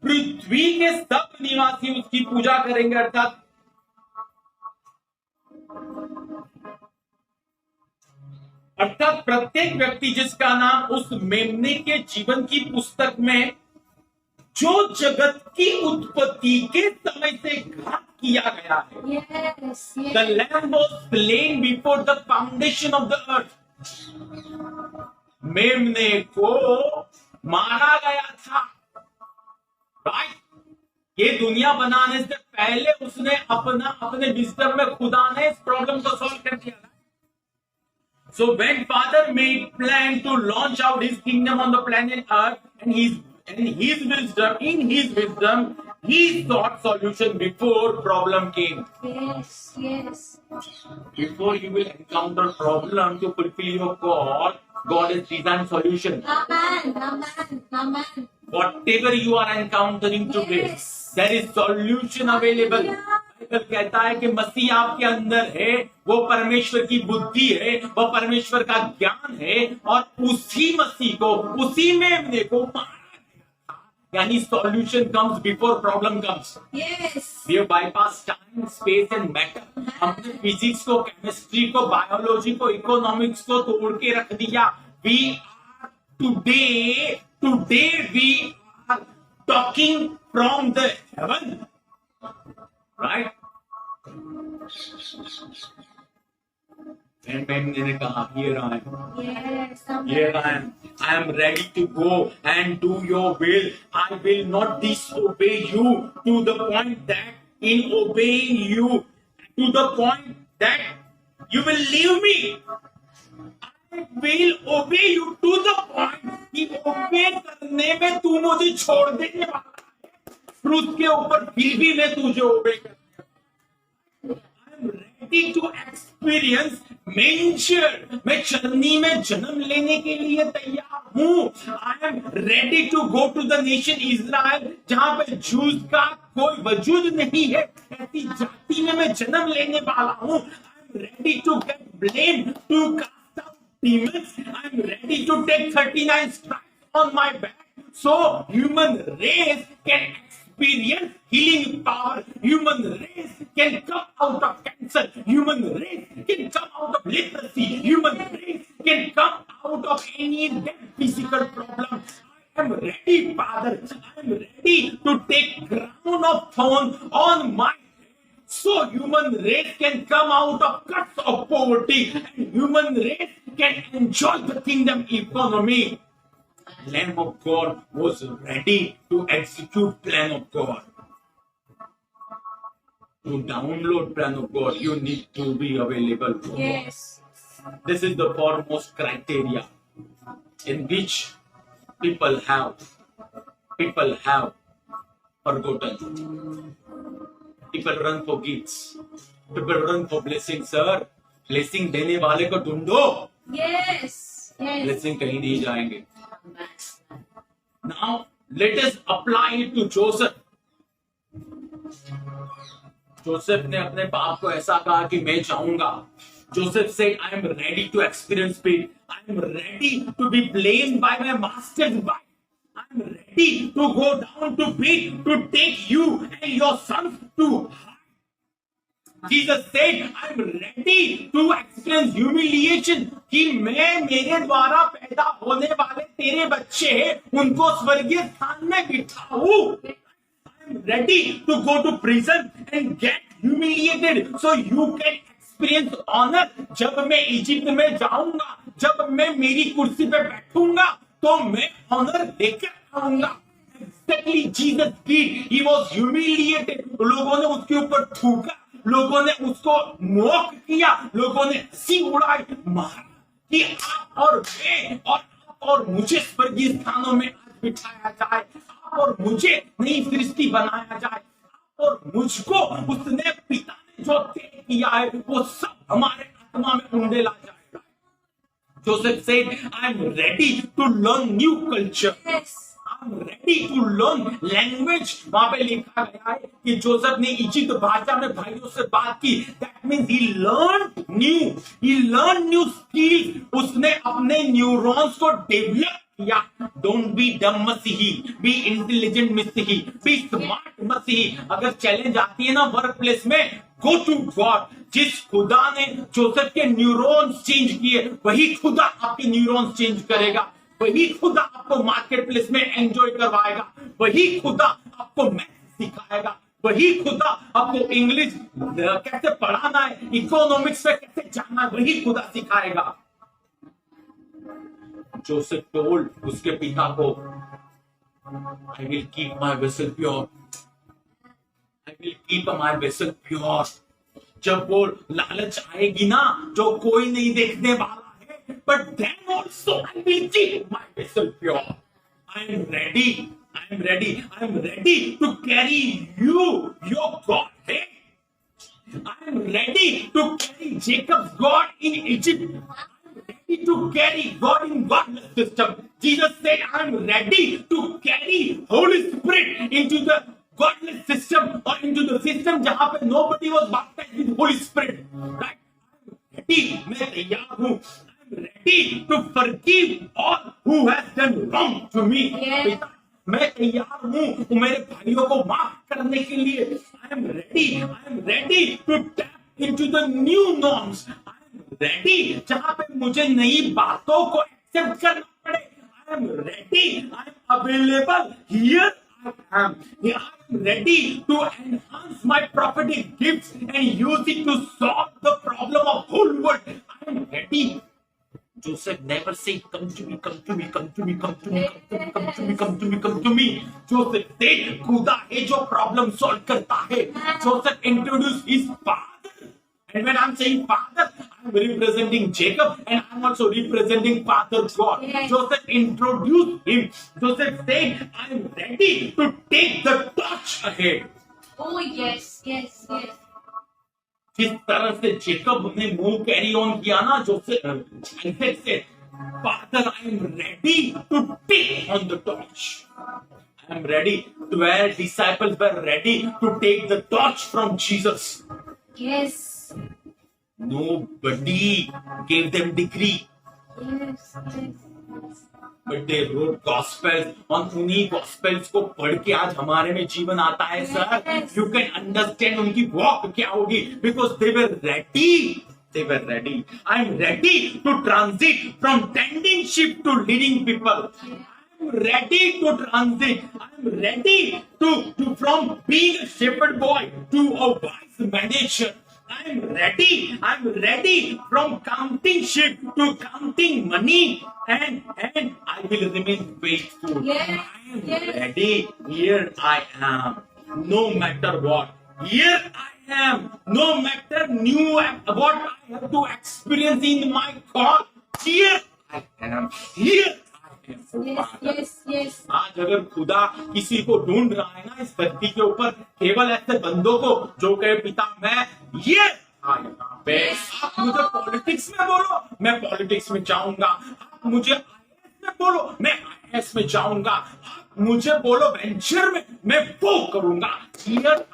पृथ्वी के सब निवासी उसकी पूजा करेंगे, अर्थात प्रत्येक व्यक्ति जिसका नाम उस मेमने के जीवन की पुस्तक में, जो जगत की उत्पत्ति के समय से घात किया गया है। Yes. The lamb was slain before the foundation of the earth. मेमने को मारा गया था। राइट, ये दुनिया बनाने से पहले उसने अपने विजडम में खुदा ने इस प्रॉब्लम को सॉल्व कर दिया। So when Father made plan to launch out His kingdom on the planet Earth, and in His wisdom, He sought solution before problem came. Yes. Yes. Before you will encounter problem to fulfill your call, God has designed solution. Amen. Amen. Amen. Whatever you are encountering today, Yes. there is solution available. Bible कहता है कि मसीह आपके अंदर है, वो परमेश्वर की बुद्धि है, वो परमेश्वर का ज्ञान है, और उसी मसीह को, उसी मेमने को मारा गया था। यानी solution comes before problem comes. Yes. We have bypassed time, space and matter. हमने फिजिक्स को, केमिस्ट्री को, बायोलॉजी को, इकोनॉमिक्स को तोड़ के रख दिया। We are today we are talking from the heaven, right? And मैंने कहा here I am. Yes. Here I am. I am ready to go and do your will. I will not disobey you to the point that in obeying you, to the point that you will leave me. I will obey you to the point कि obey करने में तू मुझे छोड़ देने वाला है, फिर उसके ऊपर फिर भी मैं तुझे obey कर। I am ready to experience mention, मैं चलनी में जन्म लेने के लिए तैयार हूँ। I am ready to go to the nation Israel, जहां पे जूस का कोई वजूद नहीं है, ऐसी जाति में मैं जन्म लेने वाला हूँ। I am ready to get blamed, to cast out demons. I am ready to take 39 stripes on my back, so human race can experience healing ready to take crown of thorn on my head so human race can come out of cuts of poverty and human race can enjoy the kingdom economy. Lamb of God was ready to execute plan of God. To download plan of God, you need to be available for God. Yes. This is the foremost criteria in which people have forgotten. People run for gifts. People run for blessings, sir. Blessing देने वाले को ढूंढो. Yes. Yes. Blessing कहीं नहीं जाएंगे. Now let us apply it to Joseph. Joseph ने अपने बाप को ऐसा कहा कि मैं जाऊंगा. Joseph said, I am ready to experience pain. I am ready to be blamed by my master's wife. I am ready to go down to pit to take you and your sons to heart. Jesus said, I am ready to experience humiliation. कि मैं मेरे द्वारा पैदा होने वाले तेरे बच्चे हैं, उनको स्वर्गीय स्थान में बिठाऊं. I'm ready to go to prison and get humiliated so you can experience honor. जब मैं इजिप्ट में जाऊंगा, जब मैं मेरी कुर्सी पे बैठूंगा, तो मैं honor लेकर आऊंगा. Exactly Jesus did. He was humiliated. लोगों ने उसके ऊपर थूका, लोगों ने उसको मोक किया, लोगों ने हंसी उड़ाई, मारा कि आप और मैं और आप और मुझे स्वर्गीय स्थानों में आज बिठाया जाए, आप और मुझे नई सृष्टि बनाया जाए, आप और मुझको उसने पिता ने जो त्याग किया है वो सब हमारे आत्मा में उंडेला जाएगा. Joseph said, I am ready to learn new culture. Yes. I'm ready to learn language. वहां पे लिखा गया है कि जोसेफ ने इजिप्ट भाषा में भाइयों से बात की. That means he learned new skills. उसने अपने न्यूरॉन्स को डेवलप किया. Don't be dumb मसीही, be intelligent मसीही, be smart मसीही. अगर चैलेंज आती है ना वर्क प्लेस में, go to God. जिस खुदा ने जोसेफ के न्यूरॉन्स चेंज किए, वही खुदा आपके न्यूरॉन्स चेंज करेगा. वही खुदा आपको मार्केट प्लेस में एंजॉय करवाएगा. वही खुदा आपको मैथ्स सिखाएगा. वही खुदा आपको इंग्लिश कैसे पढ़ाना है, इकोनॉमिक्स में कैसे जाना है, वही खुदा सिखाएगा. जोसेफ टोल्ड उसके पिता को, I will keep my vessel pure. I will keep my vessel pure. जब वो लालच आएगी ना, जो कोई नहीं देखने वाला, but then also I will keep my vessel pure. I am ready to carry you, your Godhead. I am ready to carry Jacob's God in Egypt. I am ready to carry God in godless system. Jesus said, I am ready to carry Holy Spirit into the godless system or into the system जहां पे nobody was baptized with Holy Spirit. Right? I am ready. मैं तैयार हूँ. Ready to forgive all who has done wrong to me. Yes. मैं तैयार हूँ मेरे भाइयों को माफ करने के लिए. I am ready to tap into the new norms. I am ready जहाँ पे मुझे नई बातों को एक्सेप्ट करना पड़े. I am ready. I am available. Here I am. I am ready to enhance my prophetic gifts and use it to solve the problem of whole world. I am ready. Joseph never said, come to me, come to me, come to me, come to me, come to me, come to me, come to me. Joseph said, खुदा है जो problem solve करता है. Joseph introduced his father. And when I'm saying father, I'm representing Jacob and I'm also representing Father God. Yes. Joseph introduced him. Joseph said, I'm ready to take the torch ahead. Oh, yes, yes, yes. जिस तरह से Jacob ने move carry on किया ना, Joseph Isaac से, father I am ready to take on the torch. I am ready. 12 disciples were ready to take the torch from Jesus. Yes. Nobody gave them degree. Yes, yes. But they wrote gospels. और उन्हीं gospels को पढ़ के आज हमारे में जीवन आता है sir. Yes. You can understand उनकी walk क्या होगी, because they were ready. They were ready. I am ready to transit from tending sheep to leading people. I I'm ready to transit. I'm ready to from being a shepherd boy to a wise manager. I'm ready. I'm ready from counting sheep to counting money, and I will remain faithful. Yes, I am yes. ready. Here I am. No matter what. Here I am. No matter what I have to experience in my call. Here I am. Here I am. Yes, yes, yes. आज अगर खुदा किसी को ढूंढ रहा है ना इस धरती के ऊपर, केवल ऐसे बंदों को जो कहे पिता मैं ये यहाँ पे। आप मुझे पॉलिटिक्स में बोलो, मैं पॉलिटिक्स में जाऊंगा। आप मुझे आईएएस में बोलो, मैं आईएएस में जाऊंगा। आप मुझे बोलो वेंचर में, मैं वो करूंगा। Here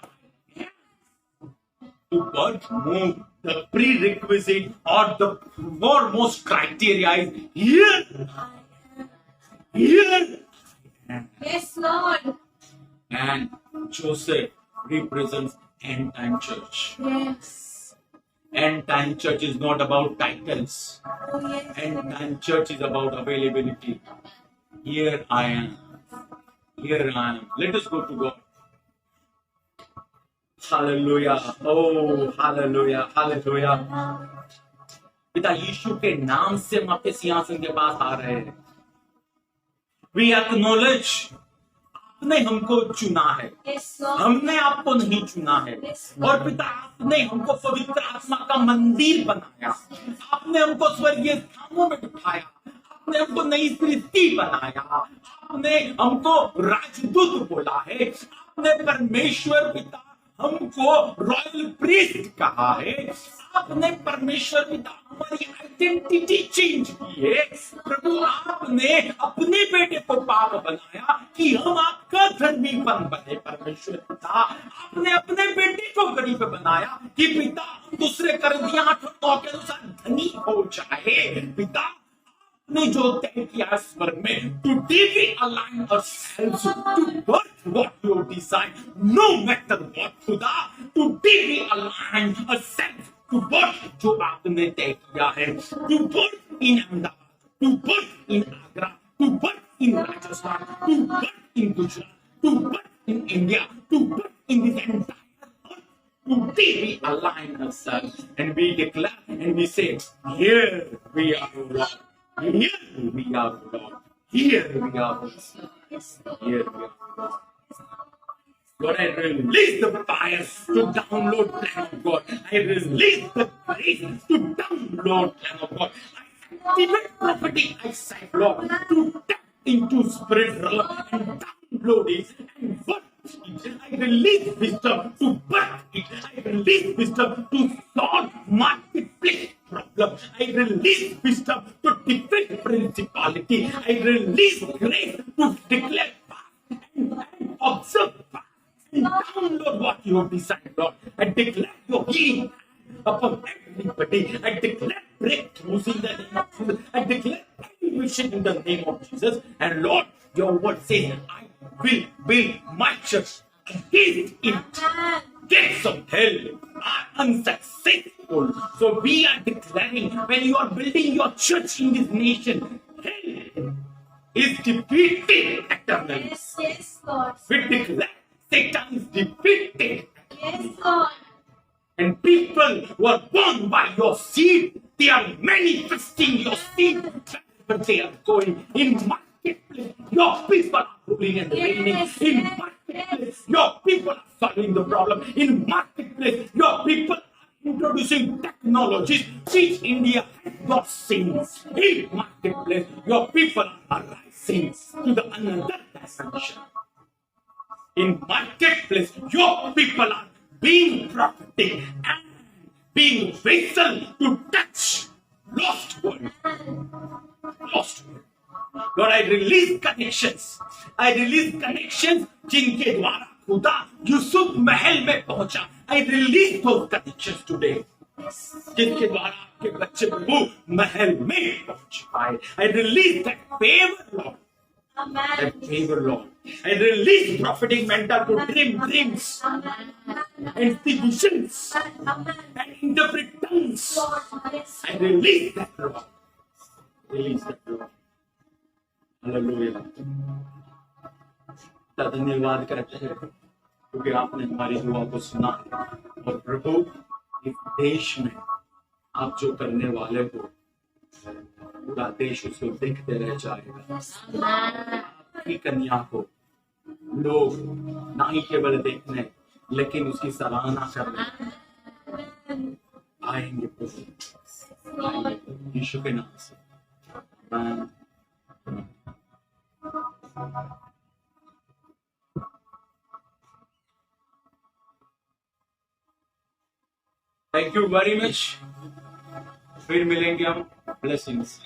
to birth move, the prerequisite or the foremost criteria is here. Here. Yes, Lord. And Joseph represents end time church. Yes. End time church is not about titles. Oh, yes. End time church is about availability. Here I am. Here I am. Let us go to God. Hallelujah. Oh, hallelujah. Hallelujah. पिता यीशु के नाम से हम आपके सिंहासन के पास आ रहे हैं। We acknowledge आपने हमको चुना है। Yes, Lord. हमने आपको नहीं चुना है। Yes, और पिता आपने हमको पवित्र आत्मा का मंदिर बनाया। आपने हमको स्वर्गीय स्थानों में बिठाया। आपने हमको नई सृष्टि बनाया। आपने हमको राजदूत बोला है। आपने परमेश्वर पिता हमको रॉयल प्रीस्ट कहा है। आपने परमेश्वर पिता हमारी आइडेंटिटी चेंज की है। प्रभु आपने अपने बेटे को पाप बनाया कि हम आपका धर्मीपन बने। परमेश्वर पिता आपने अपने बेटे को गरीब बनाया कि पिता हम दूसरे कर्मियां 8:9 के अनुसार धनी हो जाए। पिता ने जो तय किया स्वर्ग में, to deeply align ourselves to birth what you decide, no matter what, खुदा, to deeply align ourselves to birth जो आपने तय किया है, to birth in Ahmedabad, to birth in Agra, to birth in Rajasthan, to birth in Gujarat, to birth in India, to birth in this entire earth, to deeply align ourselves, and we declare and we say, here we are, Lord. Here we are, Lord. Here we are, Lord. Yes, Lord. Here we are, Lord. Lord, I release the fire to download plan of God. I release the grace to download plan of God. I activate prophetic eyesight, Lord, to tap into spirit realm and download it and work it. I release wisdom to birth it. I release wisdom to solve marketplace problem. I release wisdom to defeat principality. I release grace to declare path and observe path. And download what you have decided, Lord. I declare your healing upon everybody. I declare breakthroughs in the name of Jesus. I declare elevation in the name of Jesus. And Lord, your word says, I will build my church against it. Amen. Gates of hell are unsuccessful. So we are declaring, when you are building your church in this nation, hell is defeated eternally. Yes, yes, Lord. We declare Satan is defeated. Yes, Lord. And people who are born by your seed, they are manifesting your seed, but they are going in marketplace. Your people are ruling and reigning in marketplace. Your people are solving the problem in marketplace. Your people are introducing technologies which India has not seen in marketplace. Your people are rising to the another dimension. In marketplace, your people are being prophetic and being vessel to touch lost world. Lost world. Lord, I release connections. I release connections जिनके द्वारा खुदा यूसुफ महल में पहुंचा. I release those connections today. जिनके द्वारा आपके बच्चे प्रभु महल में पहुंच पाए. I release that favor, Lord. Amen. That favor, Lord. I release prophetic mentor to dream dreams Amen. and see visions Amen. and interpret tongues. Lord, yes. I release that, Lord. Release that, Lord. Hallelujah. धन्यवाद करते हैं क्योंकि आपने हमारी दुआ को सुना है। और प्रभु इस देश में आप जो करने वाले हो पूरा देश उसको देखते रह जाएगा। आपकी कन्या को लोग ना ही केवल देखने लेकिन उसकी सराहना करने आएंगे प्रभु, आएंगे यीशु के नाम से। आमीन। Thank you very much. फिर मिलेंगे हम। ब्लेसिंग्स।